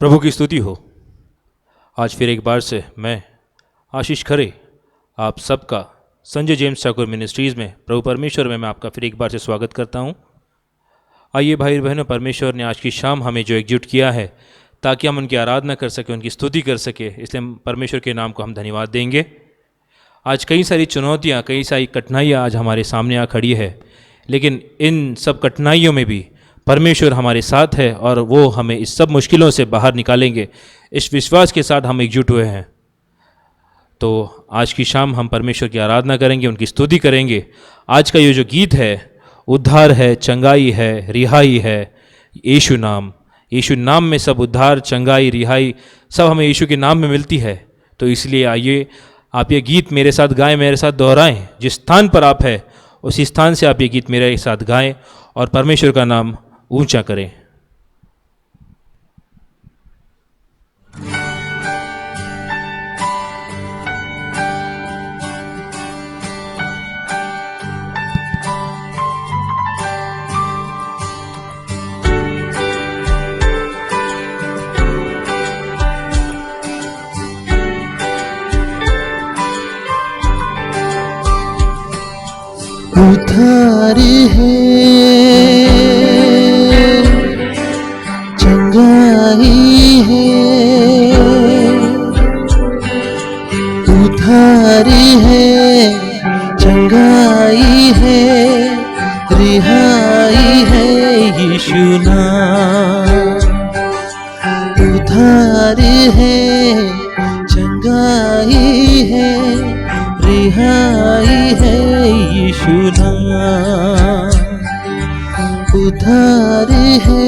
प्रभु की स्तुति हो। आज फिर एक बार से मैं आशीष खरे आप सबका संजय जेम्स ठाकुर मिनिस्ट्रीज़ में प्रभु परमेश्वर में मैं आपका फिर एक बार से स्वागत करता हूँ। आइए भाई बहनों, परमेश्वर ने आज की शाम हमें जो एकजुट किया है ताकि हम उनकी आराधना कर सकें, उनकी स्तुति कर सके, इसलिए हम परमेश्वर के नाम को हम धन्यवाद देंगे। आज कई सारी चुनौतियाँ, कई सारी कठिनाइयाँ आज हमारे सामने आ खड़ी है, लेकिन इन सब कठिनाइयों में भी परमेश्वर हमारे साथ है और वो हमें इस सब मुश्किलों से बाहर निकालेंगे। इस विश्वास के साथ हम एकजुट हुए हैं। तो आज की शाम हम परमेश्वर की आराधना करेंगे, उनकी स्तुति करेंगे। आज का ये जो गीत है, उद्धार है, चंगाई है, रिहाई है, यीशु नाम में सब उद्धार, चंगाई, रिहाई सब हमें यीशु के नाम में मिलती है। तो इसलिए आइए आप ये गीत मेरे साथ गाएं, मेरे साथ दोहराएं। जिस स्थान पर आप हैं उसी स्थान से आप ये गीत मेरे साथ गाएं और परमेश्वर का नाम ऊंचा करें। उद्धारी है, चंगाई है, उद्धारी है, चंगाई है, रिहाई है, यीशु नाम। उद्धारी है, चंगाई है, रिहाई है, यीशु नाम। उद्धारी है,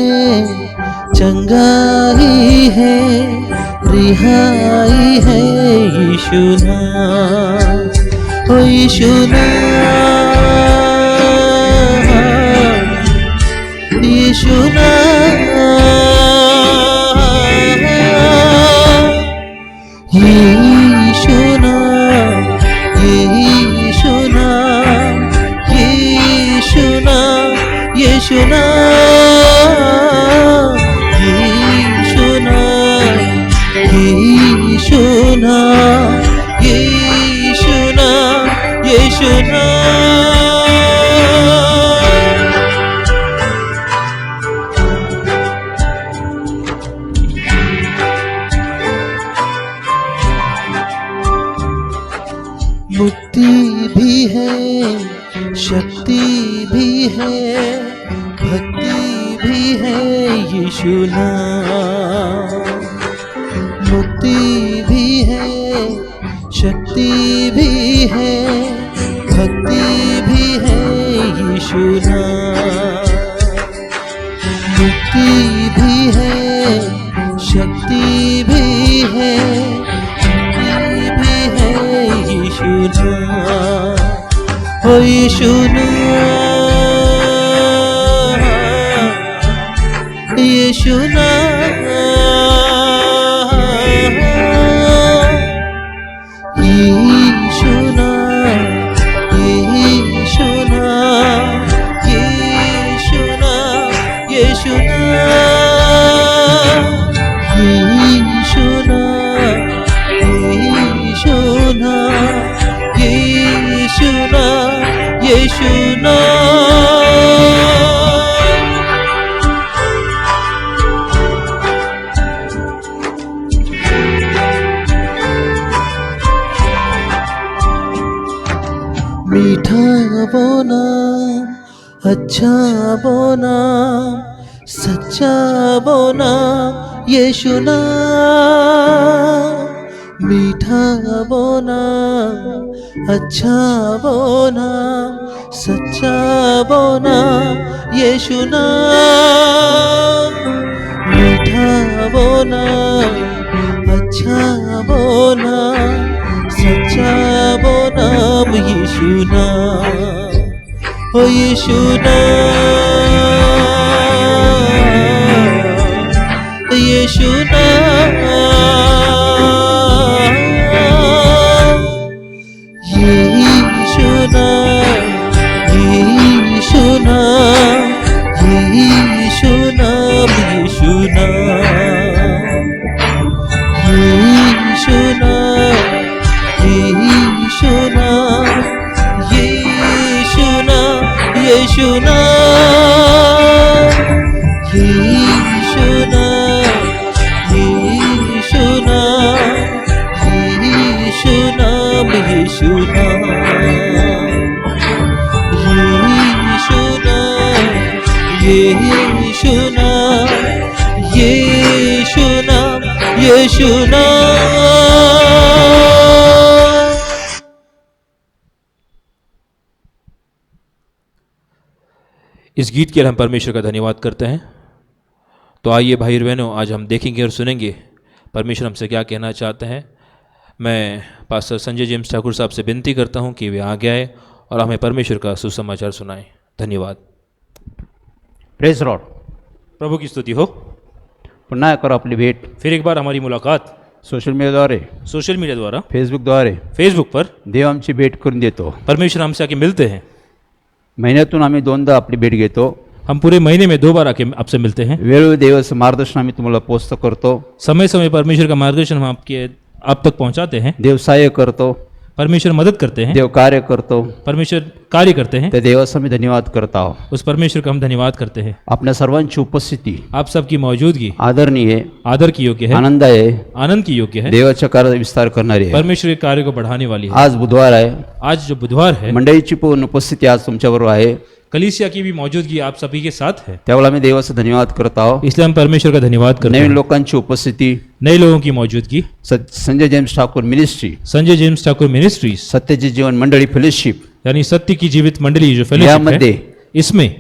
चंगाई है, रिहाई है, यीशु नाम। ओ यीशु नाम, यीशु नाम, यीशु नाम, यीशु नाम, यीशु नाम, यीशु नाम, यीशु नाम, यीशु नाम, यीशु नाम, यीशु नाम। मुक्ति भी है, शक्ति भी है, भक्ति भी है, यीशु नाम। मुक्ति भी है, शक्ति भी है, भक्ति भी है, यीशु नाम। मुक्ति भी है, शक्ति भी है, यीशु नाम। ओ यीशु नाम, यीशु नाम, यीशु नाम, यीशु नाम, यीशु नाम, यीशु नाम, यीशु नाम, यीशु नाम, यीशु नाम, यीशु नाम। मीठा वो नाम, अच्छा वो नाम, सच्चा वो नाम, यीशु नाम। मीठा वो नाम, अच्छा वो नाम, सच्चा वो नाम, यीशु नाम। मीठा वो नाम, अच्छा वो नाम, सच्चा वो नाम, यीशु नाम। ओ यीशु नाम, यीशु नाम, यीशु नाम, यीशु नाम, यीशु नाम, यीशु नाम। यीशु नाम, यीशु नाम, यीशु नाम, यीशु नाम, यीशु नाम, यीशु नाम, यीशु नाम, यीशु नाम। इस गीत के लिए हम परमेश्वर का धन्यवाद करते हैं। तो आइए भाई और बहनों, आज हम देखेंगे और सुनेंगे परमेश्वर हमसे क्या कहना चाहते हैं। मैं पास्टर संजय जेम्स ठाकुर साहब से विनती करता हूं कि वे आगे आए और हमें परमेश्वर का सुसमाचार सुनाएं। धन्यवाद। Praise Lord. प्रभु की स्तुति हो। पुन्हा करो आपली भेट फिर एक बार हमारी मुलाकात सोशल मीडियाद्वारे, सोशल मीडिया द्वारा, फेसबुकद्वारे फेसबुक पर देव आमची भेट करून देतो। परमेश्वर हमसे आके मिलते हैं। महिन्यातून आम्ही दोनदा आपली भेट घेतो। हम पूरे महीने में 2 बार आके आपसे मिलते हैं। वेळोवेळी देवाचं मार्गदर्शन आम्ही तुम्हाला पोस्ट करतो। समय समय परमेश्वर का मार्गदर्शन हम आप तक पहुंचाते हैं। देव सहाय्य करतो, परमेश्वर मदद करते हैं, देव कार्य करतो। परमेश्वर कार्य करते हैं। त्या देवाचा मी धन्यवाद करत आहो। उस परमेश्वर का हम धन्यवाद करते हैं। आपल्या सर्वांची उपस्थिती आप सबकी मौजूदगी आदरणीय, आदर की योग्य है, आनंद आहे, आनंद की योग्य है, देवाच्या कार्याचा विस्तार करणारी आहे। परमेश्वर के कार्य को बढ़ाने वाली है। आज बुधवार आहे, आज जो बुधवार है, मंडळीची पूर्ण उपस्थिती आज तुमच्याबरोबर आहे। कलीसिया की भी मौजूदगी आप सभी के साथ है, त्यावेळेला मी देवाचा धन्यवाद करत आहो। इसलिए हम परमेश्वर का धन्यवाद करते नवीन हैं। लोकांची उपस्थिती, नए लोगों की मौजूदगी, Sanjay James Thakur ministry, Sanjay James Thakur ministries सत्यचे जीवन मंडळी फेलोशिप यानी सत्य की जीवित मंडली जो फेलोशिप यामध्ये है, इसमें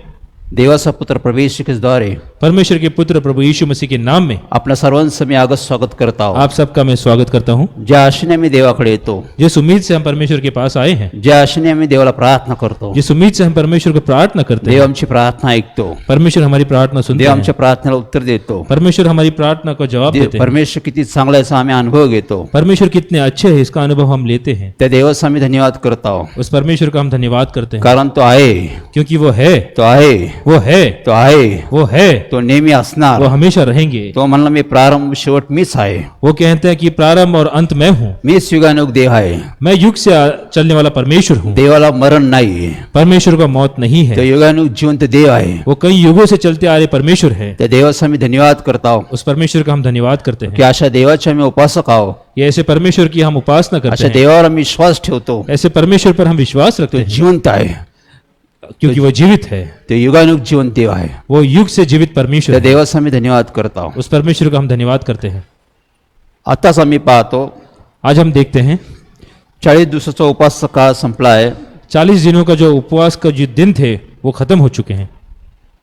देवाचा पुत्र प्रवेश द्वारे परमेश्वर के पुत्र प्रभु यीशु मसीह के नाम में आपल्या सर्वांचं मी आगत स्वागत करत आहो। आप सबका मैं स्वागत करता हूँ। ज्या आशेने मी देवाकडे येतो, जिस उम्मीद से हम परमेश्वर के पास आए हैं, ज्या आशेने आम्ही देवाला प्रार्थना करतो, जिस उम्मीद से हम परमेश्वर को प्रार्थना करते देव हैं, आमची प्रार्थना ऐकतो, परमेश्वर हमारी प्रार्थना सुनते देव हैं, आमच्या प्रार्थनेला उत्तर देतो। परमेश्वर हमारी प्रार्थना को जवाब देते हैं। परमेश्वर किती चांगला याचा आम्ही अनुभव घेतो। परमेश्वर कितने अच्छे हैं इसका अनुभव हम लेते हैं। त्या देवाचा आम्ही धन्यवाद करत आहो, उस परमेश्वर का हम धन्यवाद करते हैं, कारण तो आहे, क्योंकि वो है, तो आहे, वो है, तो आहे, वो है, तो नेहमी असणार। वो हमेशा रहेंगे। तो म्हणला मी प्रारंभ शेवट मीच आहे, वो कहते हैं कि प्रारंभ और अंत मैं हूँ, मीच युगानुग देव आहे। मैं युग से चलने वाला परमेश्वर हूँ। देवाला मरण नाही, परमेश्वर का मौत नहीं तो है, युगानुग जिवंत देव आहे। वो कई युगों से चलते आ रहे परमेश्वर है। त्या देवाचा मी धन्यवाद करत आहो उस परमेश्वर का हम धन्यवाद करते की हैं। अशा देवाचे आम्ही उपासक आहो, ये ऐसे परमेश्वर की हम उपासना करते अशा हैं, देवावर आम्ही विश्वास ठेवतो। ऐसे परमेश्वर पर हम विश्वास रखते तो हैं, जिवंत आहे, क्योंकि वो जीवित है, तो युगानुग जिवंत देव आहे। वो युग से जीवित परमेश्वर त्या है। देवाचा आम्ही धन्यवाद करत आहो। उस परमेश्वर का हम धन्यवाद करते हैं। आताच आम्ही पाहतो आज हम देखते हैं 40 दिवसाचा उपवासचा काळ संपला आहे। 40 दिनों का जो उपवास का जो दिन थे वो खत्म हो चुके हैं।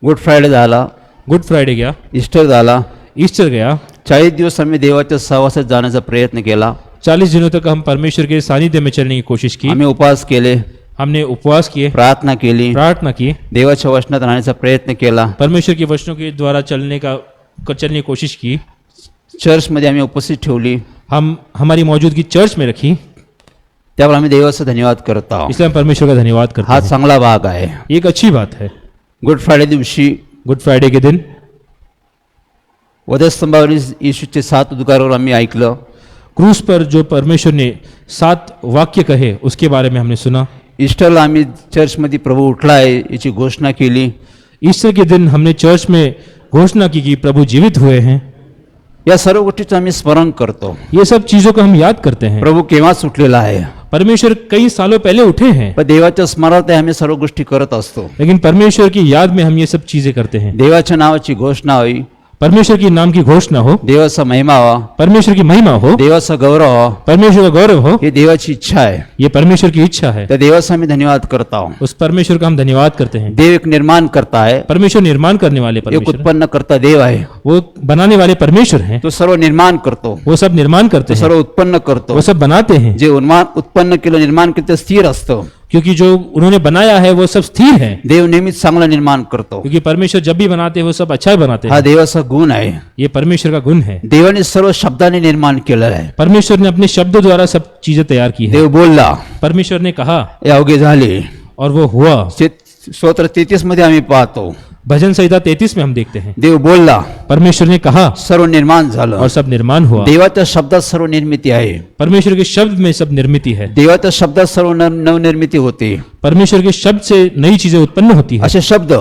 गुड फ्रायडे झाला, गुड फ्राइडे गया, ईस्टर झाला। ईस्टर गया। 40 दिवस आम्ही देवाच्या सहवासात जाण्याचा प्रयत्न केला। 40 दिनों तक हम परमेश्वर के सानिध्य में चलने की कोशिश की। आम्ही उपवास केले, हमने उपवास किए, प्रार्थना केली, प्रार्थना की, देवाच्या वचनात राहण्याचा प्रयत्न केला। परमेश्वर के वचनों के द्वारा चलने की कोशिश की। चर्चमध्ये आम्ही उपस्थित ठेवली, हम हमारी मौजूदगी चर्च में रखी, त्यावर आम्ही देवाचा धन्यवाद करत आहोत। इसलिए हम परमेश्वर का धन्यवाद करते हा हैं। चांगला भाग आहे। ये एक अच्छी बात है। गुड फ्रायडे दिवशी गुड फ्राइडे के दिन वधस्तंभावर येशूचे 7 उद्गारावर आम्ही ऐकलं। क्रूस पर जो परमेश्वर ने 7 वाक्य कहे उसके बारे में हमने सुना। ईस्टरला आम्ही चर्चमध्ये प्रभू उठला आहे याची घोषणा केली। ईस्टर के दिन हमने चर्च में घोषणा की कि प्रभु जीवित हुए हैं। या सर्व गोष्टीचं आम्ही स्मरण करतो। ये सब चीजों को हम याद करते हैं। प्रभू केव्हाच उठलेला आहे, परमेश्वर कई सालों पहले उठे हैं, पण देवाच्या स्मरणात आम्ही सर्व गोष्टी करत असतो। लेकिन परमेश्वर की याद में हम ये सब चीजें करते हैं। देवाच्या नावाची घोषणा होई, परमेश्वर की नाम की घोषणा हो, देवाचा महिमा व्हा, परमेश्वर की महिमा हो, देवाचा गौरव व्हा, परमेश्वर का गौरव हो, ही देवाची इच्छा आहे। ये परमेश्वर की इच्छा है। त्या देवाचा आम्ही धन्यवाद करत आहोत। उस परमेश्वर का हम धन्यवाद करते हैं। देव एक निर्माण करता आहे, परमेश्वर निर्माण करने वाले एक परमेश्वर हैं। उत्पन्न करता देव आहे। वो बनाने वाले परमेश्वर हैं। तो सर्व निर्माण करतो, वो सब निर्माण करते तो हैं, सर्व उत्पन्न करतो। वो सब बनाते हैं, जे उत्पन्न केलं, निर्माण केलं ते स्थिर असतं। क्योंकि जो उन्होंने बनाया है वो सब स्थिर है। देव नेहमीच चांगलं निर्माण करतो। क्योंकि परमेश्वर जब भी बनाते हैं वो सब अच्छा ही बनाते हा हैं। देवाचा गुण आहे। ये परमेश्वर का गुण है। देवाने सर्व शब्दाने निर्माण केलेलं आहे। परमेश्वर ने अपने शब्दों द्वारा सब चीजें तैयार की है। देव बोलला, परमेश्वर ने कहा हे अवघे झाले। और वो हुआ। स्तोत्र 33 मध्ये आम्ही पाहतो, भजन संहिता 33 में हम देखते हैं, देव बोलला, परमेश्वर ने कहा सर्व निर्माण झालं। और सब निर्माण हुआ। देवाच्या शब्दात सर्व निर्मिती आहे। परमेश्वर के शब्द में सब निर्मिती है। देवाच्या शब्दात सर्व नवनिर्मिती होते। परमेश्वर के शब्द से नई चीजें उत्पन्न होती है। असे शब्द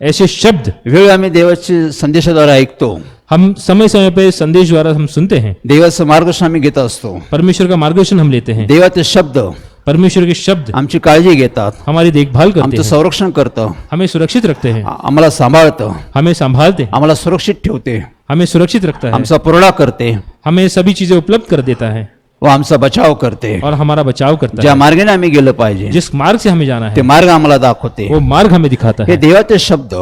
ऐसे शब्द वेळ आम्ही देवाचे संदेशाद्वारे ऐकतो, हम समय समय पे संदेश द्वारा हम सुनते हैं, देवाचं मार्गदर्शन आम्ही घेत असतो, परमेश्वर का मार्गदर्शन हम लेते हैं, देवाचे शब्द परमेश्वर के शब्द आमची काळजी घेतात, हमारी देखभाल करते आमचं हैं, संरक्षण करतं, हमें सुरक्षित रखते हैं, आम्हाला सांभाळतं, हमें संभालते हैं, आम्हाला सुरक्षित ठेवते, हमें सुरक्षित रखता है, आमचा पुरवठा करते हमें सभी चीजें उपलब्ध कर देता है व आमचा बचाव करते. और हमारा बचाव करता ज्या है. मार्गाने आम्ही गेलं पाहिजे जिस मार्ग से हमें जाना ते है मार्ग आम्हाला दाखवते. वो मार्ग हमें दिखाता हे है. देवाचे शब्द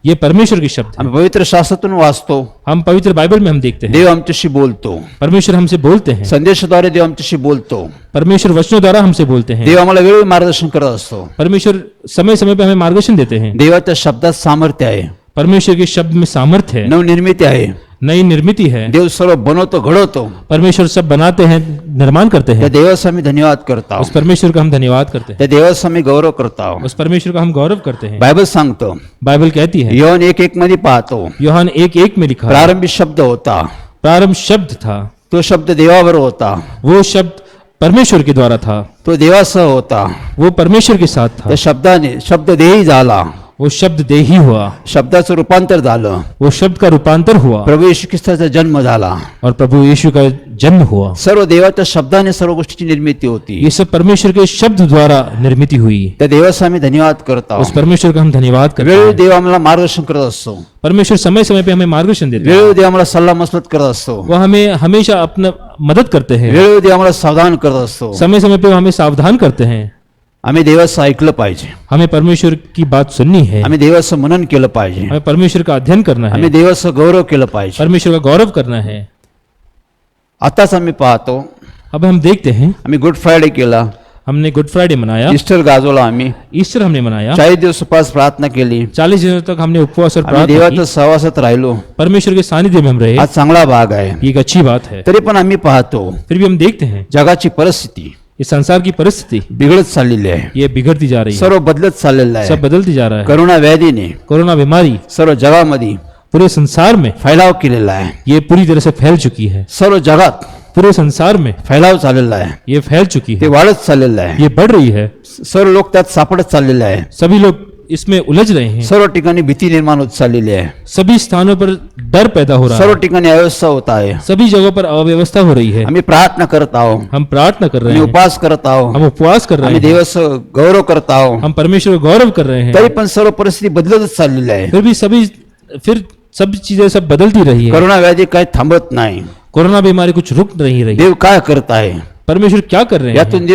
ये परमेश्वर के शब्द हैं. आम्ही पवित्र शास्त्रातून वाचतो, हम पवित्र बाइबल में हम देखते हैं, देव आमच्याशी बोलतो, परमेश्वर हमसे बोलते हैं, संदेशाद्वारे देव आमच्याशी बोलतो, परमेश्वर वचनों द्वारा हमसे बोलते हैं, देव आम्हाला वेळोवेळी मार्गदर्शन करत असतो. परमेश्वर समय समय पे हमें मार्गदर्शन देते हैं. देवाच्या शब्दात सामर्थ्य आहे, परमेश्वर के शब्द में सामर्थ्य है, नवनिर्मिती आहे. नई निर्मिती है. देव सर्व बनवतो, घडवतो. परमेश्वर सब बनाते हैं, निर्माण करते त्या हैं. देवाचा आम्ही धन्यवाद करतो, उस परमेश्वर का हम धन्यवाद करते हैं, त्या देवाचा आम्ही गौरव करतो. उस परमेश्वर का हम गौरव करते हैं. बायबल सांगतो, बाइबल कहती है, योहान 1:1 मध्ये पाहतो, यूहन्ना 1:1 में लिखा है, प्रारंभी शब्द होता, प्रारंभ शब्द था, तो शब्द देवाबरोबर होता, वो शब्द परमेश्वर के द्वारा था, तो देवासह होता. वो परमेश्वर के साथ था, त्या शब्दाने शब्द देही झाला, वो शब्द देही हुआ, शब्दाचं रूपांतर झालं, वो शब्द का रूपांतर हुआ प्रभू येशू ख्रिस्ताचा जन्म झाला. और प्रभु यीशु का जन्म हुआ. सर्व देवाच्या शब्दाने सर्व गोष्टीची निर्मिती होती. ये सब परमेश्वर के शब्द द्वारा निर्मिती हुई. त्या देवाचा आम्ही धन्यवाद करतो. उस परमेश्वर का हम धन्यवाद करते वेळोवेळी हैं. देव आम्हाला मार्गदर्शन करत असतो, परमेश्वर समय समय पे हमें मार्गदर्शन देते हैं, वेळोवेळी देव आम्हाला सल्ला मसलत करत असतो, वो हमें हमेशा अपना मदद करते हैं, वेळोवेळी देव आम्हाला सावधान करत असतो. समय समय पे वो हमें सावधान करते हैं. आम्ही देवाचं ऐकलं पाहिजे, हमें परमेश्वर की बात सुननी है, आम्ही देवाचं मनन केलं पाहिजे, हमें परमेश्वर का अध्ययन करना आम्ही है, देवाचं गौरव केलं पाहिजे. परमेश्वर का गौरव करना है. आताच आम्ही पाहतो, अब हम देखते हैं, आम्ही गुड फ्रायडे केला, हमने गुड फ्राइडे मनाया, ईस्टर गाजवला, आम्ही ईस्टर हमने मनाया, 40 दिवस उपवास प्रार्थना केली, 40 दिनों तक हमने उपवास और आम्ही प्रार्थना देवाच्या की, सहवासात राहिलो. परमेश्वर के सानिध्य में हम रहे. हा चांगला भाग आहे. ये एक अच्छी बात है. तरी पण आम्ही पाहतो फिर भी हम देखते हैं जगाची परिस्थिती इस संसार की परिस्थिती बिघडत चाललेली आहे, ये बिगड़ती जा रही है, सर्व बदलत चाललेलं सब आहे. बदलती जा रहा है. करोना व्याधीने कोरोना बीमारी सर्व जगामध्ये पूरे संसार में फैलाव केलेला आहे, ये पूरी तरह से फैल चुकी है. सर्व जगात पूरे संसार में फैलाव चाललेला आहे, ये फैल चुकी ते है, वाढत चाललेलं आहे. ये बढ़ रही है. सर्व लोक त्यात सापडत चाललेले आहे, सभी लोग इसमें उलझ रहे हैं. सर्व ठिकाणी भीती निर्माण होत चाललेली आहे, सभी स्थानों पर डर पैदा हो रहा सर्व है. ठिकाणी अव्यवस्था होत आहे. सभी जगहों पर अव्यवस्था हो रही है. आम्ही प्रार्थना करत आहोत, हम प्रार्थना कर रहे आम्ही हैं, उपवास करत आहोत, हम उपवास कर रहे आम्ही हैं, देवाचं गौरव करत आहोत, हम परमेश्वर का गौरव कर रहे हैं. तरी पण सर्व परिस्थिती बदलतच चाललेली आहे. फिर भी फिर सब चीजें सब बदलती रही है. करोना व्याधी काही थांबत नाही. कोरोना बीमारी कुछ रुक नहीं रही. देव काय करत आहे, परमेश्वर क्या कर रहे हैं? यातून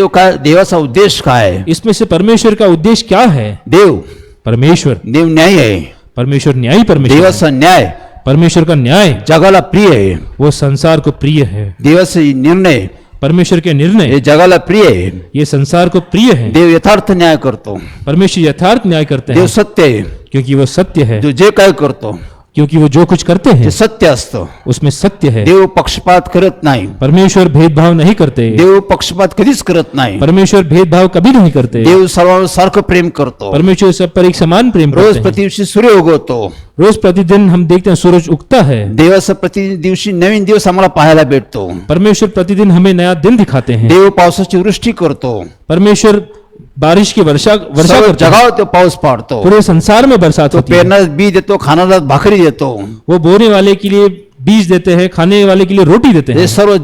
देवाचा उद्देश काय आहे? इसमें से परमेश्वर का उद्देश्य क्या है? देव परमेश्वर देव न्याय आहे, परमेश्वर न्यायी परमेश्वर है. देवाचा न्याय परमेश्वर का न्याय जगाला प्रिय आहे. वो संसार को प्रिय है. देवाचे निर्णय परमेश्वर के निर्णय हे जगाला प्रिय आहे. ये संसार को प्रिय है. देव यथार्थ न्याय करतो, परमेश्वर यथार्थ न्याय करते देव हैं सत्य आहे. क्योंकि वो सत्य है. जो जे काय करतो क्योंकि वो जो कुछ करते ते हैं सत्य असतं. उसमें सत्य है. देव पक्षपात करत नाही, परमेश्वर भेदभाव नहीं करते. देव पक्षपात कधीच करत नाही. परमेश्वर भेदभाव कभी नहीं करते. देव सर्वांवर सारखं प्रेम करतो. परमेश्वर सब पर एक समान प्रेम रोज करते हैं. प्रति दिवशी सूर्य उगवतो. रोज प्रतिदिन हम देखते हैं सूरज उगता है. देवाचा प्रति दिवशी नवीन दिवस आम्हाला पाहायला भेटतो. परमेश्वर प्रतिदिन हमें नया दिन दिखाते हैं. देव पावसाची वृष्टी करतो. परमेश्वर बारिश की वर्षा सर्व करते हैं. जगावर तो पाऊस पाडतो. पूरे संसार में बरसात तो होती है. पेरणास बी देतो, खाणारा भाकरी देतो. वो बोने वाले के लिए बीज देते हैं, खाने वाले के लिए रोटी देते हे हैं. सर्व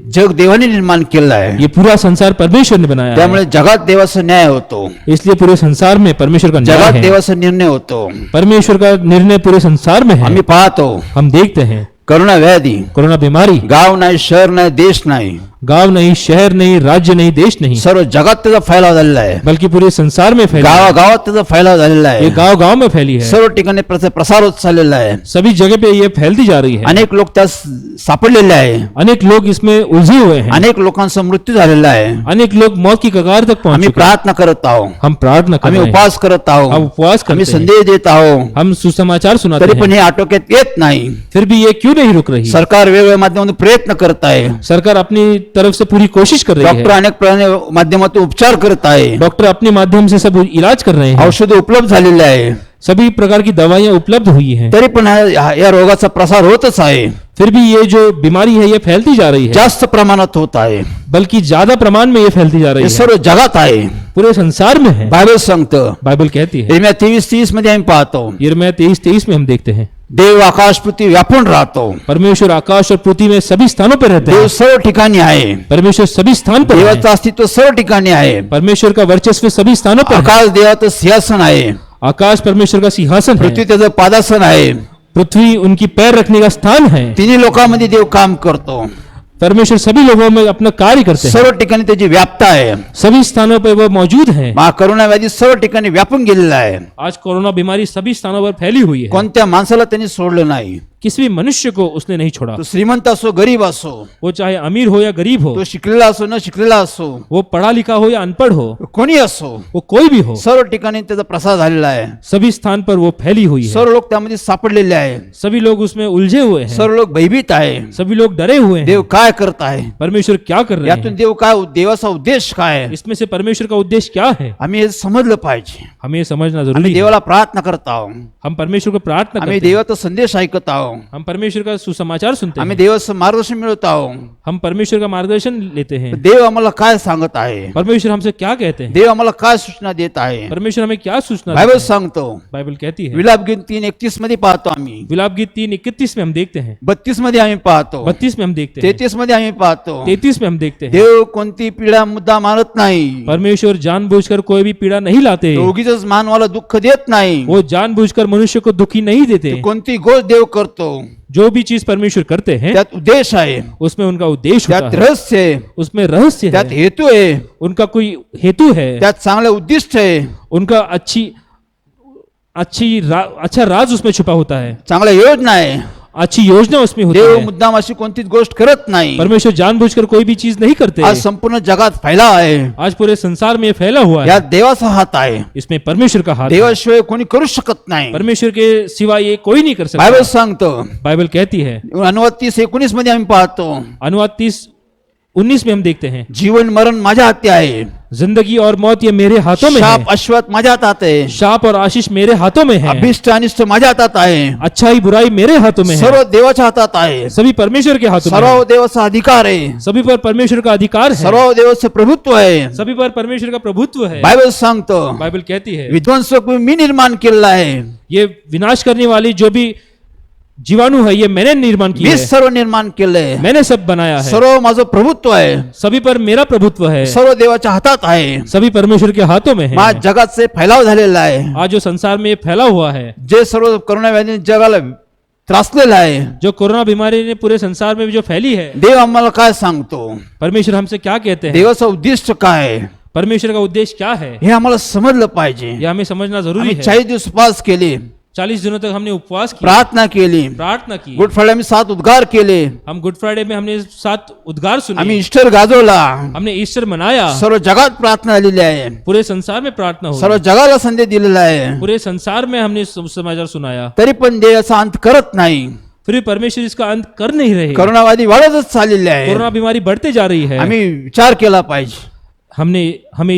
जग देवाने निर्माण केलं आहे. ये पूरा संसार परमेश्वर ने बनाया है. त्यामुळे जगात देवाचा न्याय होतो, इसलिए पूरे संसार में परमेश्वर का न्याय जगात है. देवाचा निर्णय होतो. परमेश्वर का निर्णय पूरे संसार में है. आम्ही पाहतो हम देखते हैं करोना व्याधी, कोरोना बीमारी गाव नाही, शहर नाही, देश नाही, गांव नहीं, शहर नहीं, राज्य नहीं, देश नहीं, सर्व जगात त्याचा फैलाव झालेला आहे. बल्कि पूरे संसार में फैली है. गावागावात त्याचा फैलाव झालेला ये आहे. गांव गांव में फैली है. सर्व ठिकाणी प्रसार होत चाललेला आहे. सभी जगह पे ये फैलती जा रही है. अनेक लोक त्यात सापडलेले आहे. अनेक लोग इसमें उलझे हुए हैं. अनेक लोकांचा मृत्यू झालेला आहे. अनेक लोग मौत की कगार तक पहुंच आम्ही चुके हैं. प्रार्थना करत आहोत, हम प्रार्थना कर आम्ही रहे हैं, उपवास करत हम आहोत, उपवास आम्ही करते हैं, संदेश देत आहोत, हम सुसमाचार सुनाते तरी पण हैं. हे आटोक्यात येत नाही. फिर भी ये क्यों नहीं रुक रही? सरकार वेगवेगळ्या माध्यमातून प्रयत्न करत आहे. सरकार अपनी तरफ से पूरी कोशिश कर रही डॉक्टर है. अनेक माध्यमातून उपचार करत आहे. डॉक्टर अपने माध्यम से सब इलाज कर रहे हैं. औषध उपलब्ध झालेले आहे. सभी प्रकार की दवाइयां उपलब्ध हुई हैं. तरी पण या रोगाचा प्रसार होतच आहे. फिर भी ये जो बीमारी है ये फैलती जा रही है. जास्त प्रमाणात होत आहे. बल्कि ज्यादा प्रमाण में ये फैलती जा रही हे है, सर्व जगात आहे. पूरे संसार में है. बायबल सांगतं. बाइबल कहती है, यिर्मया 23:30 मध्ये आम्ही पाहतो, यिर्मयाह 23:23 में हम देखते हैं, देव आकाश पृथ्वी व्यापून राहतो. परमेश्वर आकाश और पृथ्वी में सभी स्थानों पर रहते देव हैं. सर्व ठिकाणी आहे. परमेश्वर सभी स्थान पर है. देवाचं अस्तित्व सर्व ठिकाणी आहे. परमेश्वर का वर्चस्व सभी स्थानों पर है. आकाश देवाचं सिंहासन आहे. आकाश परमेश्वर का सिंहासन पृथ्वी है. त्याचं पादासन आहे. पृथ्वी उनकी पैर रखने का स्थान है. तिन्ही लोकांमध्ये देव काम करतो. परमेश्वर सभी लोगों में अपना कार्य करते हैं. सर्व ठिकाणी त्याची व्याप्तता आहे. सभी स्थानों पर वो मौजूद है. करोना व्याधी सर्व ठिकाणी व्यापून गेलेला आहे. आज कोरोना बीमारी सभी स्थानों पर फैली हुई है. कोणत्या माणसाला त्यांनी सोडलं नाही. किसी भी मनुष्य को उसने नहीं छोड़ा. तो श्रीमंत असो गरीब असो, वो चाहे अमीर हो या गरीब हो, तो शिकलेला असो न शिकलेला असो, वो पढ़ा लिखा हो या अनपढ़ हो, कोणी असो, वो कोई भी हो, सर्व ठिकाणी त्याचा प्रसार झालेला आहे. सभी स्थान पर वो फैली हुई है. सर्व लोक त्यामध्ये सापडलेले आहे. सभी लोग उसमें उलझे हुए हैं. सर्व लोक भयभीत आहे. सभी लोग डरे हुए हैं. देव काय करत आहे, परमेश्वर क्या कर रहे यातून हैं? देव काय, देवाचा उद्देश काय आहे, इसमें से परमेश्वर का उद्देश्य क्या है? आम्ही हे समजलं पाहिजे. हमें ये समझना आम्ही जरूरी है. देवाला प्रार्थना करत आहोत. हम परमेश्वर को प्रार्थना आम्ही करते हैं. देवाचा संदेश ऐकत आहोत. हम परमेश्वर का सुसमाचार सुनते आम्ही हैं. देवाचं मार्गदर्शन मिळवत आहोत. हम परमेश्वर का मार्गदर्शन लेते हैं. देव आम्हाला काय सांगत आहे, परमेश्वर हमसे क्या कहते हैं? देव आम्हाला काय सूचना देत आहे. परमेश्वर हमें क्या सूचना बायबल देते हैं? सांगतो. बाइबल कहती है, विलाप गीत 3:31 मध्ये पाहतो आम्ही. विलाप गीत 3:31 में हम देखते हैं, 32 मध्ये आम्ही पाहतो. 32 में हम देखते हैं, 33 मध्ये आम्ही पाहतो. 33 में हम देखते हैं. देव कोणती पीडा मुद्दा मानत नाही. परमेश्वर जानबूझकर कोई भी पीड़ा नहीं लाते. उगीच मानवाला दुःख देत नाही. वो जानबूझकर मनुष्य को दुखी नहीं देते. कोणती गोष्ट देव करतो जो भी चीज परमेश्वर करते हैं त्यात उद्देश आहे, उसमें उनका उद्देश्य त्यात होता है, रहस्य आहे, उसमें रहस्य त्यात है, हेतू आहे, उनका कोई हेतु है, त्यात चांगलं उद्दिष्ट आहे, उनका अच्छा राज उसमें छुपा होता है, चांगल्या योजना आहे. अच्छी योजना उसमें होती देव है. मुद्दाम अशी कोणतीच गोष्ट करत नाही. परमेश्वर जानबूझकर कोई भी चीज नहीं करते. आज संपूर्ण जगात फैला आहे. आज पूरे संसार में ये फैला हुआ है. यात देवाचा हात आहे. इसमें परमेश्वर का हाथ है. देवाशिवाय कोणी करू शकत नाही. परमेश्वर के सिवा ये कोई नहीं कर बायबल सकता. सांगतो. बाइबल कहती है, अनुवाद 30:19 मध्ये आम्ही पाहतो, अनुवाद 30:19 में हम देखते हैं, जीवन मरण माझ्या हाती आहे. जिंदगी और मौत ये मेरे हाथों में शाप है. अश्वत माझ्या हातात आहे. शाप और आशीष मेरे हाथों में है. अभिष्ट अनिष्ट माझ्या हातात आहे. अच्छाई बुराई मेरे हाथों में है. सर्व देवाच्या हातात आहे. सभी परमेश्वर के हाथों में सर्व है. देवाचा अधिकार आहे. सभी पर परमेश्वर का अधिकार है. सर्व देवाचं प्रभुत्व आहे. सभी पर परमेश्वर का प्रभुत्व है. बायबल सांगतो, बाइबल कहती है, विध्वंसक मी निर्माण केलेला आहे. ये विनाश करने वाली जो भी जीवाणु है ये मैंने निर्माण की मी है. सर्व निर्माण केलंय. मैंने सब बनाया है. सर्व माझं प्रभुत्व आहे. सभी पर मेरा प्रभुत्व है. सर्व देवाच्या हातात आहे. सभी परमेश्वर के हाथों में है. माझ्या जगाचे फैलाव झालेला आहे. आज जो संसार में ये फैला हुआ है, जे सर्व करोना व्याधी जगाला त्रासलेला आहे. जो कोरोना बीमारी ने पूरे संसार में जो फैली है, देव आम्हाला काय सांगतो, परमेश्वर हमसे क्या कहते हैं? देवाचं उद्दिष्ट काय आहे, परमेश्वर का उद्देश्य क्या है, हे आम्हाला समजलं पाहिजे. यह हमें समझना जरूरी आम्ही है. 40 दिवस उपवास केले, 40 दिनों तक हमने उपवास किया, प्रार्थना केली. प्रार्थना की. गुड फ्रायडे आम्ही 7 उद्गार केले. हम गुड फ्राइडे में हमने 7 उद्गार सुने. आम्ही ईस्टर गाजवला. हमने ईस्टर मनाया. सर्व जगात प्रार्थना आलेली आहे. पूरे संसार में प्रार्थना सर्व हुई. जगाला संदेश दिलेला आहे. पूरे संसार में हमने समाचार सुनाया. तरी पण देवाचा अंत करत नाही. फिर भी परमेश्वर इसका अंत कर नहीं रहे. करोनावादी वाढतच चाललेले आहे. कोरोना बीमारी बढ़ते जा रही है. आम्ही विचार केला पाहिजे, हमें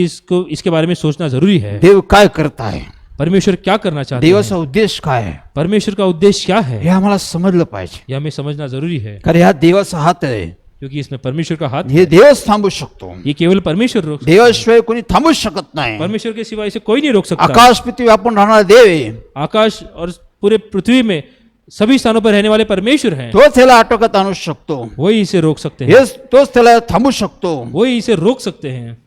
इसके बारे में सोचना जरूरी है. देव काय करत आहे, परमेश्वर क्या करना चाहते हैं, देवाचा उद्देश काय आहे, परमेश्वर का उद्देश्य क्या है, हे आम्हाला समजलं पाहिजे. यह हमें समझना जरूरी है. कारण ह्या देवाचा हात आहे. क्योंकि इसमें परमेश्वर का हाथ, हे देवच थांबू शकतो. ये केवल परमेश्वर रोक सकता है. देवाशिवाय कोणी थांबू शकत नाही. परमेश्वर के सिवा इसे कोई नहीं रोक सकता. आकाश पृथ्वी आपण राहणारा देव आहे. आकाश और पूरे पृथ्वी में सभी स्थानों पर रहने वाले परमेश्वर हैं. तोच त्याला आटोक्यात आणू शकतो. वही इसे रोक सकते हैं. हेच तोच त्याला थांबू शकतो. वही इसे रोक सकते हैं.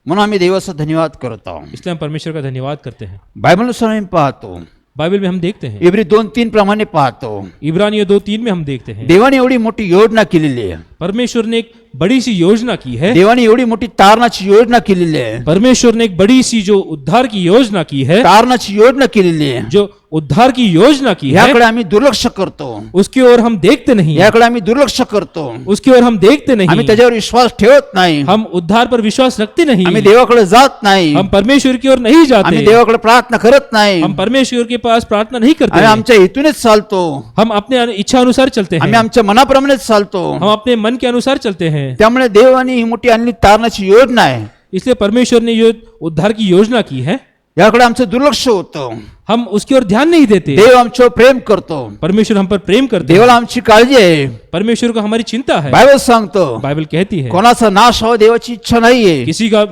म्हणून आम्ही देवाचा धन्यवाद करत आहोत. इसलिए हम परमेश्वर का धन्यवाद करते हैं. बायबलनुसार आम्ही पाहतो, बाइबल में हम देखते हैं, इब्री 2:3 प्रमाणे पाहतो, इब्रानियों 2:3 में हम देखते हैं, देवाने एवढी मोठी योजना केलेली आहे. परमेश्वर ने एक बड़ी सी योजना की है. देवाने एवढी मोठी तारणाची योजना केलेली आहे. परमेश्वर ने एक बड़ी सी जो उद्धार की योजना की है, तारणाची योजना केलेली आहे. जो उद्धार की योजना की है, याकडे आम्ही दुर्लक्ष करतो. उसकी ओर हम देखते नहीं. याकडे आम्ही दुर्लक्ष करतो. उसकी ओर हम देखते आम्ही नहीं. त्याच्यावर विश्वास ठेवत नाही. हम उद्धार पर विश्वास रखते नहीं. आम्ही देवाकडे जात नाही. हम परमेश्वर की ओर नहीं आम्ही जाते. देवाकडे प्रार्थना करत नाही. हम परमेश्वर के पास प्रार्थना नहीं आम्ही करते. आमच्या हेतूनेच चालतो. हम अपने इच्छा अनुसार चलते आम्ही हैं. आमच्या मनाप्रमाणेच चालतो. हम अपने मन के अनुसार चलते हैं. त्यामुळे देवाने ही मोठी आणली तारणाची योजना आहे. इसलिए परमेश्वर ने जो उद्धार की योजना की है, याकडे आमचं दुर्लक्ष होतं. हम उसकी ओर ध्यान नहीं देते. देव आमच्यावर प्रेम करतो. परमेश्वर हम पर प्रेम करते हैं. देवाला आमची काळजी आहे. परमेश्वर को हमारी चिंता है. बायबल सांगतो बाइबल कहती है कोणाचा नाश हो देवाची इच्छा नाहीये.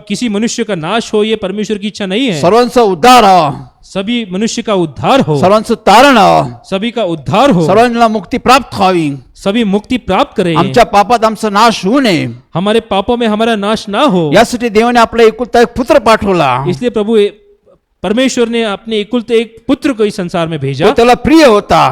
किसी मनुष्य का नाश हो ये परमेश्वर की इच्छा नहीं है. सर्वांचा उद्धार हो, सभी मनुष्य का उद्धार हो, सर्वांचं तारण हो, सभी का उद्धार हो, सर्वांना मुक्ती प्राप्त व्हावी. सभी मुक्ती प्राप्त करें. आमच्या पापात आमचा नाश होऊ नये हमारे पापों में हमारा नाश ना हो, यासाठी देवाने आपला एकुलता एक पुत्र पाठवला. इसलिए परमेश्वर ने अपने एकुलते एक पुत्र को इस संसार में तो भेजा. त्याला प्रिय होता.